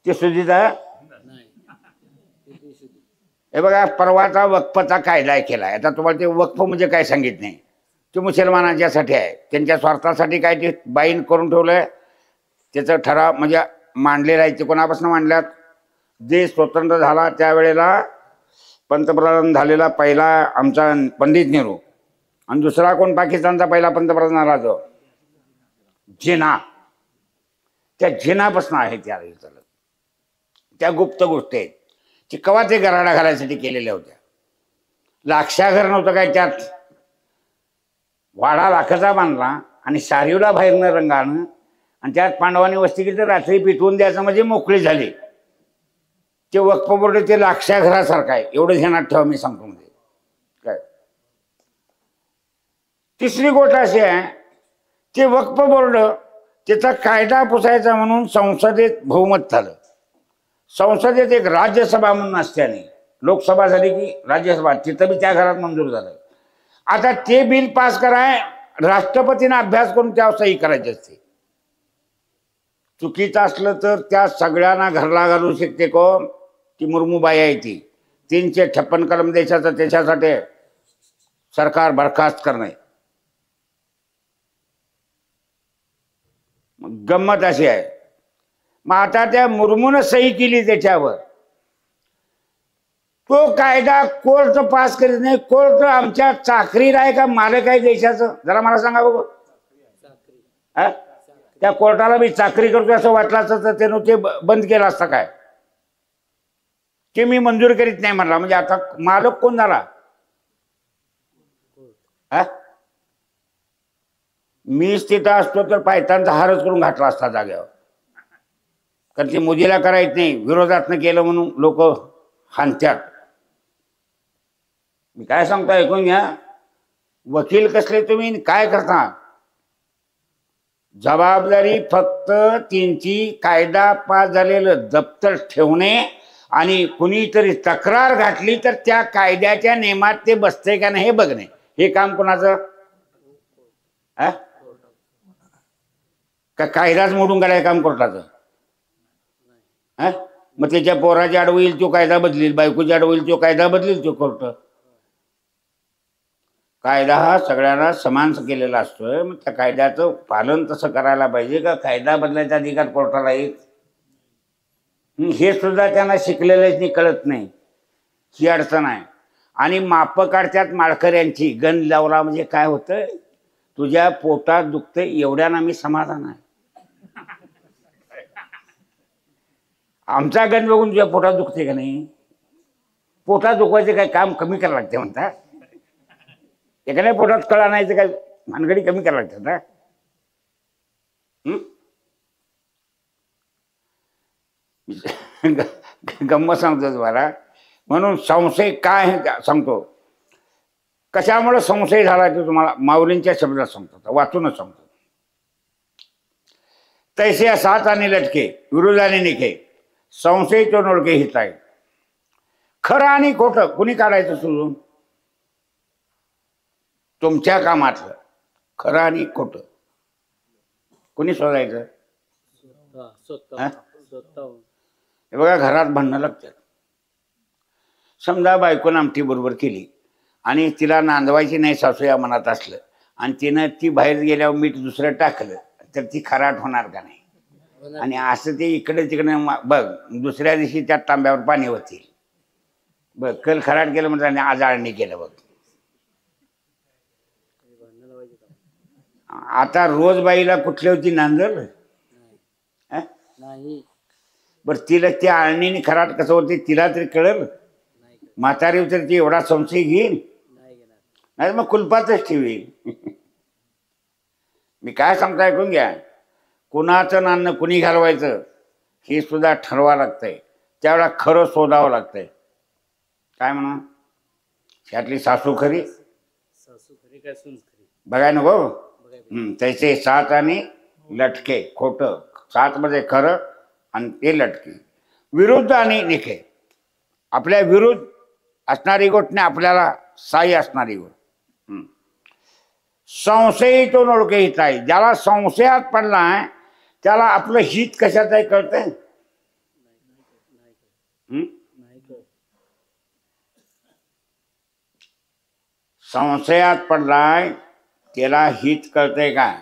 ते सुधीत आहे. हे बघा परवाचा वक्फचा कायदा केला. आता तुम्हाला ते वक्फ म्हणजे काय सांगित नाही. ते मुसलमानांच्यासाठी आहे, त्यांच्या स्वार्थासाठी काय ते बाईन करून ठेवलंय. त्याचं ठराव म्हणजे मांडलेला आहे. ते कोणापासून मांडल्यात? देश स्वतंत्र झाला त्यावेळेला पंतप्रधान झालेला पहिला आमचा पंडित नेहरू आणि दुसरा कोण पाकिस्तानचा पहिला पंतप्रधान आला तो जिना. त्या जिनापासून आहे त्या गुप्त गोष्टी आहेत. ते कवा ते गराडा घालायसाठी केलेल्या होत्या. लाक्षाघर नव्हतं काय त्यात. वाडा लाखाचा बांधला आणि सारीवला बाहेरनं रंगानं आणि त्यात पांडवांनी वस्ती केली तर रात्री पिटवून द्यायचं म्हणजे मोकळी झाली. ते वक्फ बोर्ड ते लाक्षाघरासारखं आहे एवढं ध्यानात ठेवा मी सांगतो. म्हणजे काय तिसरी गोष्ट अशी आहे ते वक्फ बोर्ड त्याचा कायदा पुसायचा म्हणून संसदेत बहुमत झालं. संसदेत एक राज्यसभा म्हणून असते, लोकसभा झाली की राज्यसभा, तिथं बी त्या घरात मंजूर झालं. आता ते बिल पास कराय राष्ट्रपतीने अभ्यास करून त्यावर सही करायची असते. चुकीचं असलं तर त्या सगळ्यांना घरला घालू शकते कोण? ती मुर्मूबाई आहे. ती 356 कलम देशाचं त्याच्यासाठी सरकार बरखास्त करणे. गंमत अशी आहे. मग आता त्या मुर्मूनं सही केली त्याच्यावर. तो कायदा कोर्ट पास करीत नाही. कोर्ट आमच्या चाकरीला आहे का मालक आहे देशाचं? जरा मला सांगा बघू. त्या कोर्टाला मी चाकरी करतो असं वाटलं असतं तर त्यानं ते बंद केलं असतं काय? ते मी मंजूर करीत नाही म्हणला म्हणजे आता मालक कोण झाला? मीच तिथं असतो तर पायतांचा हारच करून घातला असता जाग्यावर. कारण ते मोदीला करायच नाही, विरोधातनं केलं म्हणून लोक हाणत्यात. मी काय सांगतो ऐकून घ्या. वकील कसले तुम्ही काय करता? जबाबदारी फक्त त्यांची कायदा पास झालेलं दप्तर ठेवणे आणि कुणीतरी तक्रार घातली तर त्या कायद्याच्या नियमात ते बसते का नाही हे बघणे. हे काम कोणाचं? का कायदाच मोडून काढाय काम कोर्टाचं? मग त्याच्या पोराची आड होईल तो कायदा बदलील, बायकोची आड होईल तो कायदा बदलील तो कोर्ट. कायदा हा सगळ्यांना समान केलेला असतोय. मग त्या कायद्याचं पालन तसं करायला पाहिजे का कायदा बदलायचा अधिकार कोर्टाला येईल? हे सुद्धा त्यांना शिकलेल्याच कळत नाही. ही अडचण आहे. आणि माप काढत्यात माळकऱ्यांची. गण लावला म्हणजे काय होतंय? तुझ्या पोटात दुखतंय एवढ्यानं मी समाधान आहे. आमचा गण बघून तुझ्या पोटात दुखते का नाही? पोटात दुखवायचे काय काम कमी करायला लागते म्हणतात. एका नाही पोटात कळा नाही तर काय भानगडी कमी करायला लागतात. गंमत सांगतो तुम्हाला. म्हणून संशय काय हे सांगतो. कशामुळे संशय झाला ते तुम्हाला माऊलींच्या शब्दात सांगतो, वाचूनच सांगतो. तैसे सात आणि लटके विरोधाने निखे संशय तो नोळके हित आहे. खरं आणि खोटं कुणी काढायचं सोडून? तुमच्या कामातलं खरं आणि खोटं कुणी शोधायचं? स्वतः स्वतः. हे बघा, घरात भांडणं लागतात. समजा बायकोनं आमटी बरोबर केली आणि तिला नांदवायची नाही सासू या मनात असलं आणि तिनं ती बाहेर गेल्यावर मीठ दुसरं टाकलं तर ती खराट होणार का नाही? आणि असं ते इकडे तिकडे बघ, दुसऱ्या दिवशी त्या तांब्यावर पाणी होतील. बघ, कल खराट केलं म्हणजे आणि आज आळणी केलं बघ. आता रोज बाईला कुठली होती नांदल नाही. बरं, तिला त्या आळणीने खराट कसं होते तिला तरी कळल? म्हातारी तर ती एवढा संशय घेईल? नाही, मग कुलपातच ठेवील. मी काय सांगतो ऐकून घ्या. कुणाचं नाणं कुणी घालवायचं हे सुद्धा ठरवावं लागतंय. त्यावेळेला खरं शोधावं लागतंय. काय म्हणा, ह्यातली सासू खरी सासू खरी काय सून खरी बघाय नको. तैसे सात आणि लटके खोटं. सात मध्ये खरं आणि ते लटके. विरुद्ध आणि निखे आपल्या विरुद्ध असणारी गोष्ट नाही, आपल्याला साई असणारी गोष्ट. संशयी तो नोळके हित आहे. ज्याला संशयात पडलाय त्याला आपलं हित कशात आहे कळतंय? संशयात पडलाय त्याला हित कळतंय काय?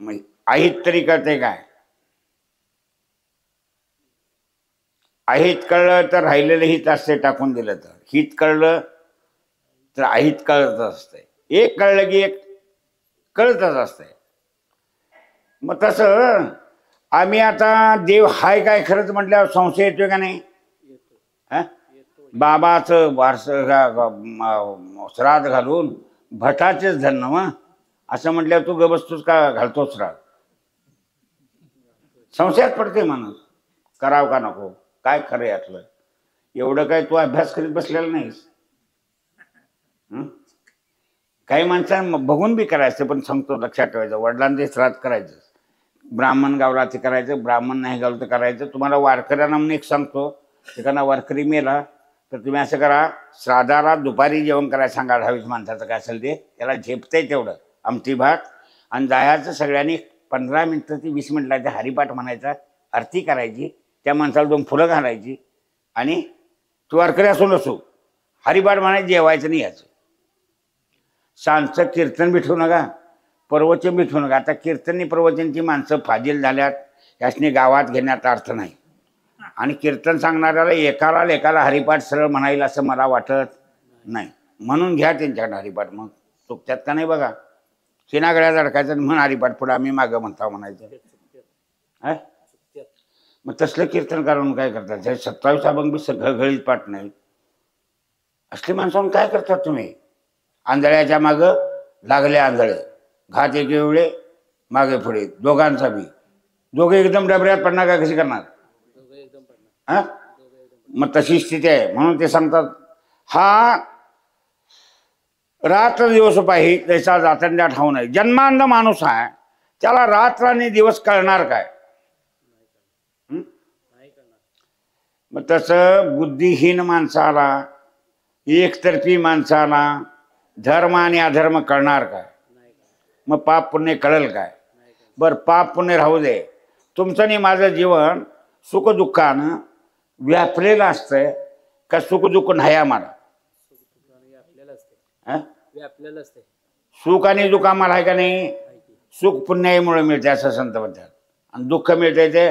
मग अहित तरी कळतंय काय? अहित कळलं तर राहिलेलं हित असते, टाकून दिलं तर. हित कळलं तर अहित कळत असते. एक कळलं की एक कळतच असते. मग तसं आम्ही आता देव हाय काय खरंच म्हटल्यावर संशय येतोय का नाही? बाबाचं वारस श्राद्ध घालून भटाचेच धन मग असं म्हटल्यावर तू गबसतोच का घालतो श्राद्ध? संशयात पडते माणूस, करावं का नको, काय खरं यातलं. एवढं काय तू अभ्यास करीत बसलेला नाहीस. काही माणसांना बघून बी करायचं, पण सांगतो लक्षात ठेवायचं. वडिलांचे श्राद्ध करायचं, ब्राह्मण गावला ते करायचं, ब्राह्मण नाही गावलं तर करायचं. तुम्हाला वारकऱ्यांना म्हणून एक सांगतो, एखादा वारकरी मेला तर तुम्ही असं करा, श्राद्धाला दुपारी जेवण करायला सांगा. 10-20 माणसाचं काय असेल ते, त्याला झेपतंय तेवढं आमटी भात आणि जायचं. सगळ्यांनी 15 मिनिटं ते 20 मिनिटाचा हरिपाठ म्हणायचा, आरती करायची, त्या माणसाला 2 फुलं घालायची आणि तू वारकरी असू नसू हरिपाठ म्हणायचं, जेवायचं नाही याचं. सांजचं कीर्तन बिठवू नका, प्रवचन बिठवू नका. आता कीर्तनी प्रवचनची माणसं फाजील झाल्यात, यासनी गावात घेण्यात अर्थ नाही. आणि कीर्तन सांगणाऱ्याला एकाला हरिपाठ सरळ म्हणायला असं मला वाटत नाही. म्हणून घ्या त्यांच्याकडे हरिपाठ. मग चुकत्यात का नाही बघा. चिनागड्यात अडकायचं म्हण हरिपाठ पुढं आम्ही मागं म्हणता म्हणायचं. मग तसलं कीर्तन करून काय करतात? 27 अभंग बी घळघळीत पाठ नाही. असली माणसांना काय करतात तुम्ही? आंधळ्याच्या मागं लागले आंधळे, घात एके वेळे मागे पुढे, दोघांचा बी. दोघे एकदम डबऱ्यात पडणार का कशी करणार? मग तशी स्थिती आहे. म्हणून ते सांगतात, हा रात्र दिवस पाहिजे त्याचा जातंड्या ठाऊ नाही. जन्मांध माणूस आहे, त्याला रात्र आणि दिवस कळणार काय? मग तसं बुद्धिहीन माणसाला, एकतर्फी माणसाला धर्म आणि अधर्म कळणार काय? मग पाप पुण्य कळेल काय? बरं, पाप पुण्य राहू दे. तुमचं नाही माझं जीवन सुखदुःखानं व्यापलेलं असतंय का? सुखदुःख नाही आम्हाला? सुख आणि दुःख आम्हाला आहे का नाही? सुख पुण्यामुळे मिळते असं संत म्हणतात, आणि दुःख मिळते ते.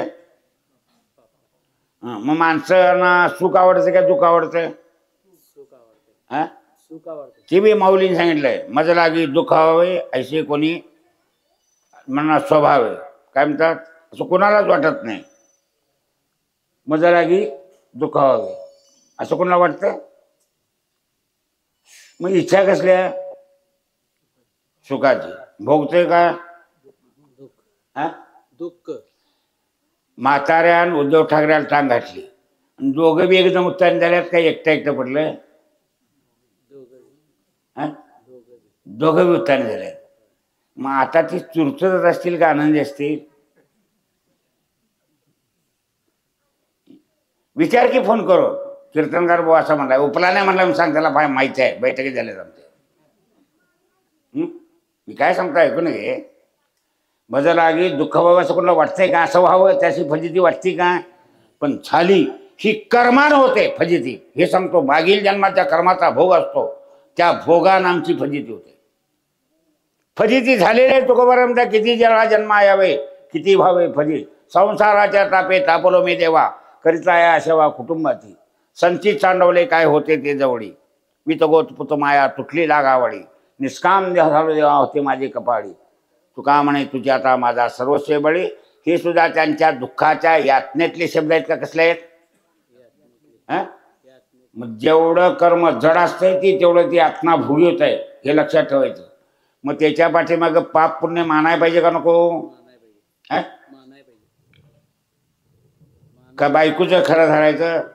मग माणसांना सुख आवडतं का दुःख आवडतं? ते बी माऊलीने सांगितलंय, मज लागी दुःख हवे ऐसे कोणी म्हणा स्वभाव आहे. काय म्हणतात? असं कोणालाच वाटत नाही. मज लागी दुःख हवे असं कोणाला वाटतं? मग इच्छा कसल्या? सुखाची. भोगतोय का? दुःख. म्हाताऱ्यान उद्धव ठाकरेला टांग घातली, दोघं बी एकदम उत्तर झाल्यात. काय एकटं पडलं? हा दोघं बी उत्ताने झाले. मग आता ती चुरचुरत असतील का आनंदी असतील? विचार की फोन करो. कीर्तनकार भाऊ असं म्हणला, उपला नाही म्हणला, मी सांग त्याला माहिती आहे, बैठकीत झाले आमचे. मी काय सांगतो ऐकून घे. बदल आगी दुःख व्हावं असं कोणाला वाटतंय का? असं व्हावं त्याची फजिती वाटते का? पण झाली ही कर्मानं होते फजिती. हे सांगतो, मागील जन्माच्या कर्माचा भोग असतो, त्या भोगानं आमची फजिती होते. फजिती झालेले तुकोबा म्हणता, किती जळा जन्म यावे, किती भावे फजित. संसाराच्या तापे तापलो मी देवा, करिता या सेवा कुटुंबाची. संचित सांडवले काय होते ते जवळी, वितगोत पुत माया तुटली लागावळी. निष्काम झालो देवा होते माझी कपाळी. तुका म्हणे तुझी आता माझा सर्वस्व बळी. हे सुद्धा त्यांच्या दुःखाच्या यातनेतले शब्द आहेत का? कसले आहेत? मग जेवढं कर्म जड असतंय ती तेवढं ती आत्मा भोगीत आहे, हे लक्षात ठेवायचं. मग त्याच्या पाठीमाग पाप पुण्य मानाय पाहिजे का नको? का बायकोचं खरं धरायचं?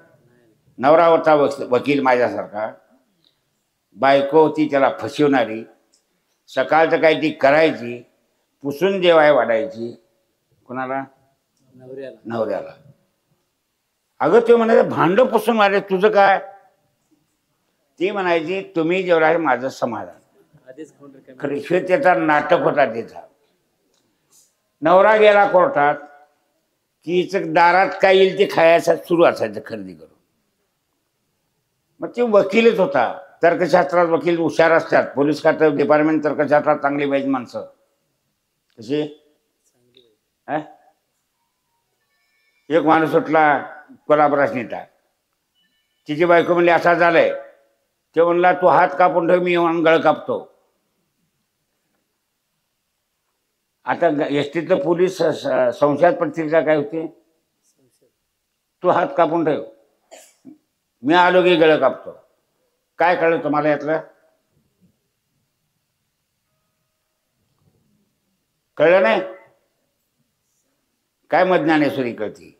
नवरा होता वकील माझ्यासारखा, बायको होती त्याला फसवणारी. सकाळचं काही ती करायची, पुसून जेवाय वाढायची. कोणाला? नवऱ्याला. अगं ते म्हणायचं भांड पुसून वाढे तुझं काय? ती म्हणायची तुम्ही जेवढा आहे माझं समाधान. खरी त्याचा नाटक होता त्याचा. नवरा गेला कोर्टात की दारात काय येईल ते खायचं सुरू असायचं खरेदी करून. मग ते वकीलच होता. तर्कशास्त्रात वकील हुशार असतात. पोलीस खातं डिपार्टमेंट तर्कशास्त्रात चांगली पाहिजे माणसं. कशी? एक माणूस सुटला कोल्हापुरात नेता. तिची बायको म्हणली असा झालंय. ते म्हणला तू हात कापून ठेव, मी येऊन गळ कापतो. आता एसटीतलं पोलीस संशयात पडतील का? काय होते? तू हात कापून ठेव, मी आलो की गळ कापतो. काय कळलं तुम्हाला यातलं? कळलं नाही? काय मज्ञानेश्वरी कळती?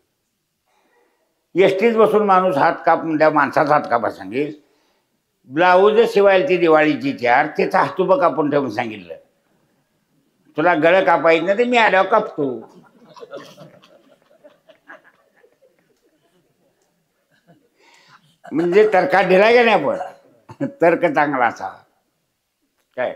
एसटीत बसून माणूस हात काप म्हणजे माणसाचा हात कापा सांगेल. ब्लाऊज शिवायला ती दिवाळीची 4 त्याचा हातुबं कापून ठेवून सांगितलं. तुला गळ कापायचं नाही ते मी आल्यावर कापतो. म्हणजे तर्कात ढिला गेला आपण. तर्क चांगला असा. काय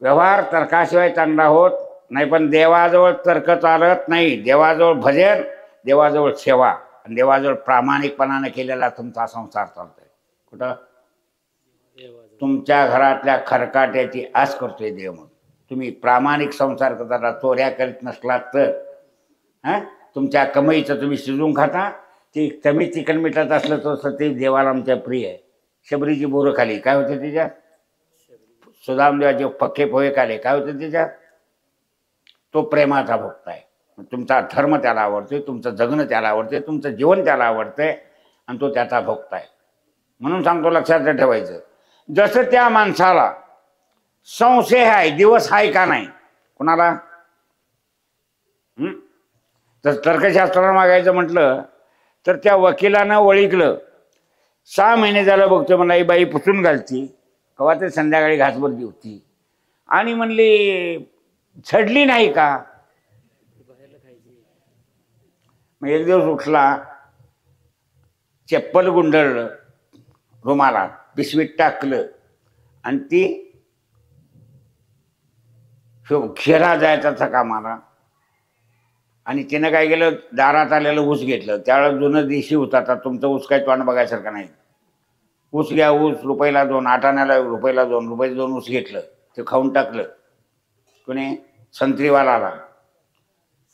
व्यवहार तर्काशिवाय चांगला होत नाही. पण देवाजवळ तर्क चालत नाही. देवाजवळ भजन, देवाजवळ सेवा आणि देवाजवळ प्रामाणिकपणाने केलेला तुमचा संसार चालतोय. कुठं? तुमच्या घरातल्या खरकाट्याची आस करतोय देव. मग तुम्ही प्रामाणिक संसार करता, चोऱ्या करीत नसलात तर तुमच्या कमाईचं तुम्ही शिजून खाता. ती कमी चिकन मिठात असलं तर ते देवाला आमच्या प्रिय आहे. शबरीची बोरं खाली काय होते त्याच्यात? सुदामदेवाचे पक्के पोहे खाले काय होते त्याच्यात? तो प्रेमाचा भक्त आहे. तुमचा धर्म त्याला आवडतोय, तुमचं जगणं त्याला आवडतंय, तुमचं जीवन त्याला आवडतंय आणि तो त्याचा भक्त आहे. म्हणून सांगतो लक्षात ठेवायचं. जसं त्या माणसाला संशय आहे, दिवस आहे का नाही कुणाला? तर तर्कशास्त्राला मागायचं म्हटलं तर त्या वकिलानं ओळखलं. 6 महिने झालं बघतो मला ही बाई पुसून घालती, कवा ते संध्याकाळी घासभरती होती आणि म्हणली झडली नाही का? मग एक दिवस उठला, चप्पल गुंडळलं, रुमाला पिशवीत टाकलं आणि ती खेळा जायचा कामाला. आणि तिनं काय केलं, दारात आलेलं ऊस घेतलं. त्यावेळेस जुनं देशी होता. आता तुमचं ऊस काही तोंड बघायसारखं नाही. ऊस घ्या, ऊस रुपयाला 2, आठाण्याला रुपयाला 2, रुपयाला 2 ऊस घेतलं. ते खाऊन टाकलं. कोणी? संत्रीवाला आला.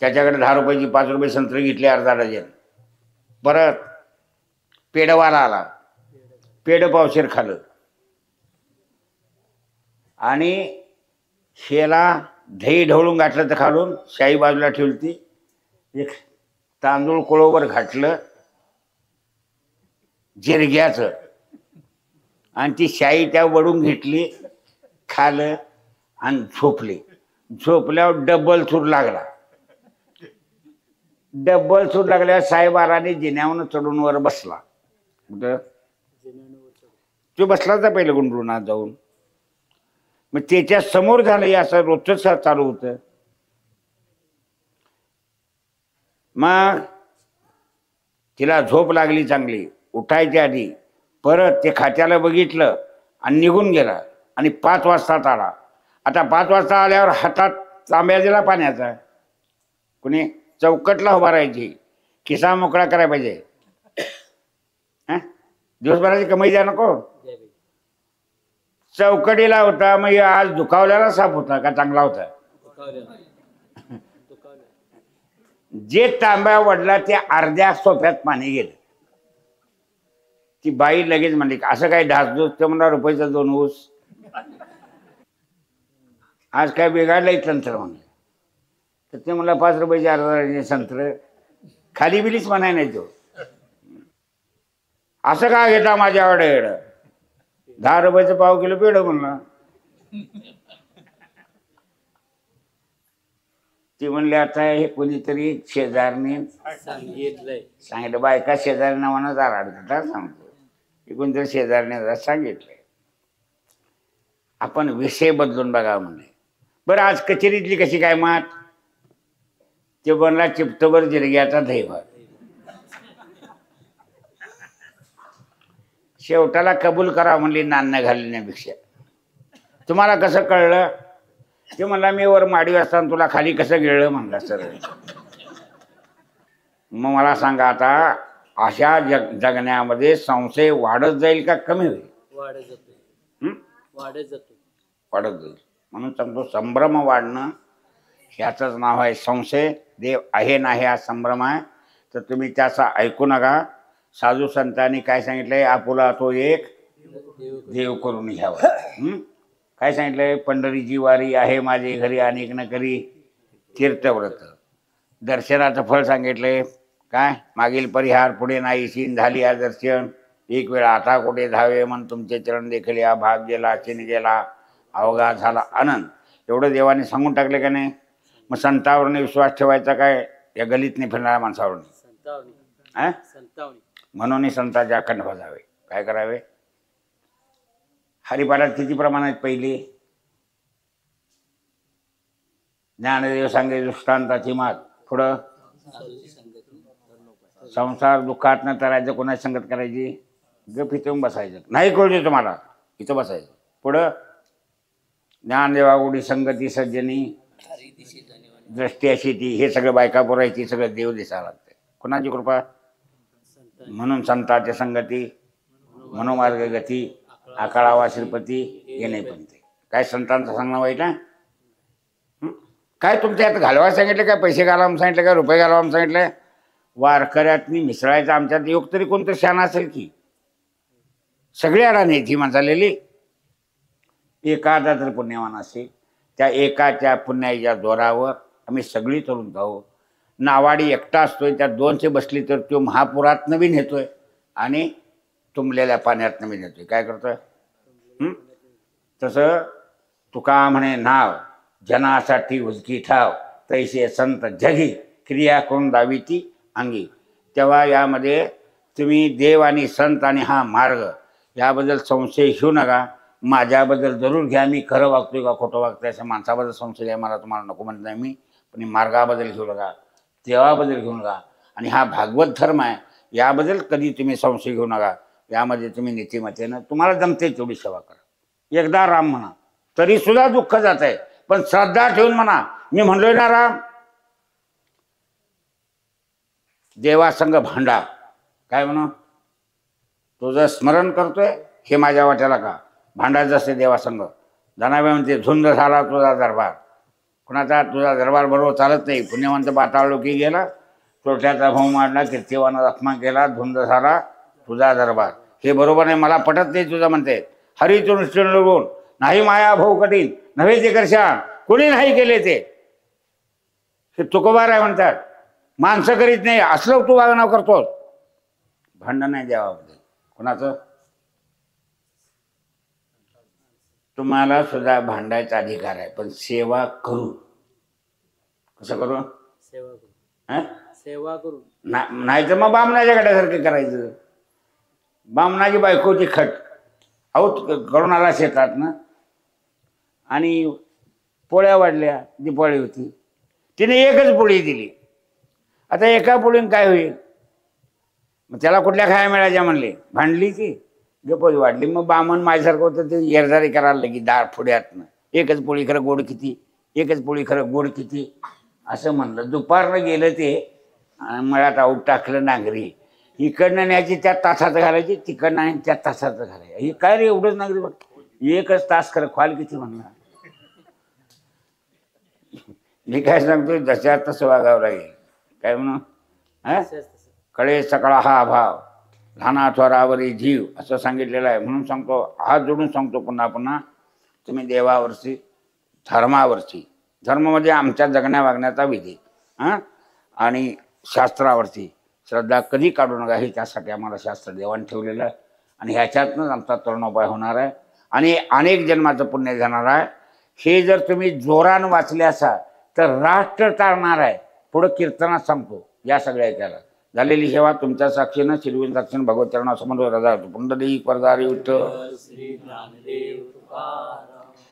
त्याच्याकडे 10 रुपयाची 5 रुपये संत्री घेतली, अर्धा डझन. परत पेडवाला आला, पेड पावशेर खाल्लं. आणि शेला दही ढवळून घातलं तर खालून शाई बाजूला ठेवली. ती एक तांदूळ कोळोवर घातलं जिरग्याचं आणि ती शाई त्या वडून घेतली, खालं आणि झोपली. झोपल्यावर डबल सूर लागला. डबल सूर लागल्यावर साहेबाराने जिन्यावरून चढून वर बसला. तो बसला होता पहिलं गुंडरुणात जाऊन. मग त्याच्या समोर झालं हे असं रोजच चालू होतं. मग तिला झोप लागली चांगली, उठायच्या आधी परत ते खात्याला बघितलं आणि निघून गेला आणि 5 वाजताच आला. आता 5 वाजता आल्यावर हातात तांब्या दिला पाण्याचा. कुणी चौकटला उभा राहायची, खिसा मोकळा करायला पाहिजे. दिवसभराची कमाई द्या नको. चौकटीला होता. मग आज दुखावल्याला साप होता का चांगला होता? जे तांब्या वडला ते अर्ध्या सोफ्यात पाणी गेलं. ती बाई लगेच म्हणली असं काय ढासधूस? ते म्हणला रुपयाचा 2 ऊस. आज काय बिघाडलंय तंत्र म्हणलं. तर ते म्हणलं 5 रुपयाचे अर्धा संत्र. खाली बिलीच म्हणाय नाही तो. असं का घेता माझ्याकडे एड? 10 रुपयाचं पाव किलो पेढ म्हणला. ती म्हणले आता हे कोणीतरी शेजारने सांगितलं. बायका शेजारी नावानं जाराडतात सांगतो. हे कोणीतरी शेजारने सांगितलंय. आपण विषय बदलून बघा म्हणे. बरं आज कचेरीतली कशी काय मात? ते बनला चिपटभर जिरग्याचा दहीभात. शेवटाला कबूल करा म्हणली नाणं घालण्यापेक्षा. तुम्हाला कसं कळलं? ते म्हणला मी वर माडी असताना तुला खाली कसं गिळलं म्हणला सर. मग मला सांगा आता अशा जगण्यामध्ये संशय वाढत जाईल का कमी होईल? वाढत जातो. वाढत जाईल. म्हणून सांगतो संभ्रम वाढणं ह्याचंच नाव आहे संशय. देव आहे नाही हा संभ्रम आहे. तर तुम्ही त्याचा ऐकू नका. साधू संतांनी काय सांगितलंय? आपुला तो एक देव करून घ्यावा. काय सांगितलंय? पंढरीची वारी आहे माझे घरी अनेक न करी तीर्थव्रत. दर्शनाचं फळ सांगितलंय काय? मागील परिहार पुढे नाहीशीन झाली या दर्शन. एक वेळ आता कुठे धावे मन तुमचे चरण देखील हा भाग गेला चिन गेला अवघा झाला आनंद. एवढं देवाने सांगून टाकले का नाही? मग संतावरने विश्वास ठेवायचा काय या गलीतने फिरणाऱ्या माणसावर? म्हणून संतांचे अखंड भजावे. काय करावे? हरिपाठात किती प्रमाण आहेत? पहिली ज्ञानदेव सांगे दृष्टांताची मात. पुढं संसार दुःखात न तरायचं. कोणाची संगत करायची? गप इथून बसायचं. नाही कळते तुम्हाला इथं बसायचं. पुढं ज्ञानदेवा गुढी संगती सज्जनी दृष्टी अशी ती. हे सगळं बायका पुरायची सगळं देव दिसायला लागते. कोणाची कृपा? म्हणून संतांच्या संगती मनोमार्ग गती आकाळावा श्रीपती येणे पंथी. काय संतांचं सांगणं वाईट आहे? काय तुमच्या यात घालवायला सांगितलं? काय पैसे घालावं म्हणून सांगितलं? काय रुपये घालावं म्हणून सांगितलं? वारकऱ्यातनी मिसळायचं आमच्यात योग तरी कोणतं शान असेल की? सगळी अडाण्याची माणसालेली. एखादा तर पुण्यवान असेल. त्या एकाच्या पुण्याच्या जोरावर आम्ही सगळी तरुण जाऊ. नावाडी एकटा असतोय त्यात 200 बसली तर तो महापुरात नवीन येतोय आणि तुंबलेल्या पाण्यात नवीन येतोय. काय करतोय? तसं तुका म्हणे नाव जनासाठी उजकी ठाव तैसे संत जगी क्रिया करून दावी ती अंगी. तेव्हा यामध्ये तुम्ही देव आणि संत आणि हा मार्ग याबद्दल संशय घेऊ नका. माझ्याबद्दल जरूर घ्या. मी खरं वागतोय का खोटं वागतोय अशा माणसाबद्दल संशय घ्या. मला तुम्हाला नको म्हणत नाही मी. पण मार्गाबद्दल घेऊ नका. देवाबद्दल घेऊ नका. आणि हा भागवत धर्म आहे याबद्दल कधी तुम्ही संशय घेऊ नका. यामध्ये तुम्ही नीतिमत्तेनं तुम्हाला जमते तेवढी सेवा करा. एकदा राम म्हणा तरी सुद्धा दुःख जात आहे. पण श्रद्धा ठेवून म्हणा. मी म्हणलोय ना राम. देवासंग भांडा. काय म्हणू? तुझं स्मरण करतोय हे माझ्या वाट्याला का? भांडायचं असते देवासंग. जनाबे म्हणते धुंद झाला तुझा दरबार. कुणाचा तुझा दरबार बरोबर चालत नाही. पुण्यवंत बाटाळलो की गेला. चोरट्याचा भाऊ मारला कीर्तिवाना अपमान केला. धुंद झाला तुझा दरबार. हे बरोबर नाही. मला पटत नाही तुझं म्हणते. हरिचून निष्ठून नाही माया भाऊ कठीण नव्हे ते करशान कोणी नाही केले ते. हे तुकोबार आहे म्हणतात. माणसं करीत नाही असलं तू वागणं करतोस. भांडण नाही देवाबद्दल कोणाचं. तुम्हाला सुद्धा भांडायचा अधिकार आहे पण सेवा करू. कसं करू? सेवा करू. नाही तर मग बामणाच्या गड्यासारखं करायचं. बामणाची बायकोची खट आऊत करून आला शेतात ना आणि पोळ्या वाढल्या, दिपाळी होती, तिने एकच पोळी दिली. आता एका पोळीनं काय होईल? मग त्याला कुठल्या खाया मिळायच्या म्हणले, भांडली ती गपच वाढली. मग बामण माझ्यासारखं होतं ते येरदारी करायला लगी दाळ फुड्यातनं, एकच पोळी खरं गोड किती, एकच पोळी खरं गोड किती असं म्हणलं. दुपारनं गेलं ते मळ्यात आऊट टाकलं नांगरी, इकडनं न्यायची त्यात तासाचं घालायची, तिकडनं आणि त्यात तासाचं घालायचं. हे काय रे एवढंच नांगरी बघ, एकच तास खरं खाल किती म्हणणार. मी काय सांगतोय जशा तसं वागावं लागेल. काय म्हणून हा कळे सकळा हा अभाव लहाना थोरावरी जीव असं सांगितलेलं आहे. म्हणून सांगतो, हात जोडून सांगतो पुन्हा पुन्हा, तुम्ही देवावरची, धर्मावरची, धर्म म्हणजे आमच्या जगण्या वागण्याचा विधी हां, आणि शास्त्रावरती श्रद्धा कधी काढू नका. हे त्यासाठी आम्हाला शास्त्र देवान ठेवलेलं आहे आणि ह्याच्यातनंच आमचा तरुणोपाय होणार आहे आणि अनेक जन्माचं पुण्य घेणार आहे. हे जर तुम्ही जोरानं वाचले असाल तर राष्ट्र चालणार आहे. पुढं कीर्तनात सांगतो या सगळ्या याच्याला. झालेली सेवा तुमच्या साक्षीनं शिरवीन साक्षीनं भगवत चरणासमोर रजा पुंडलिक वरदारी विठ्ठल. श्री ज्ञानदेव तुकाराम.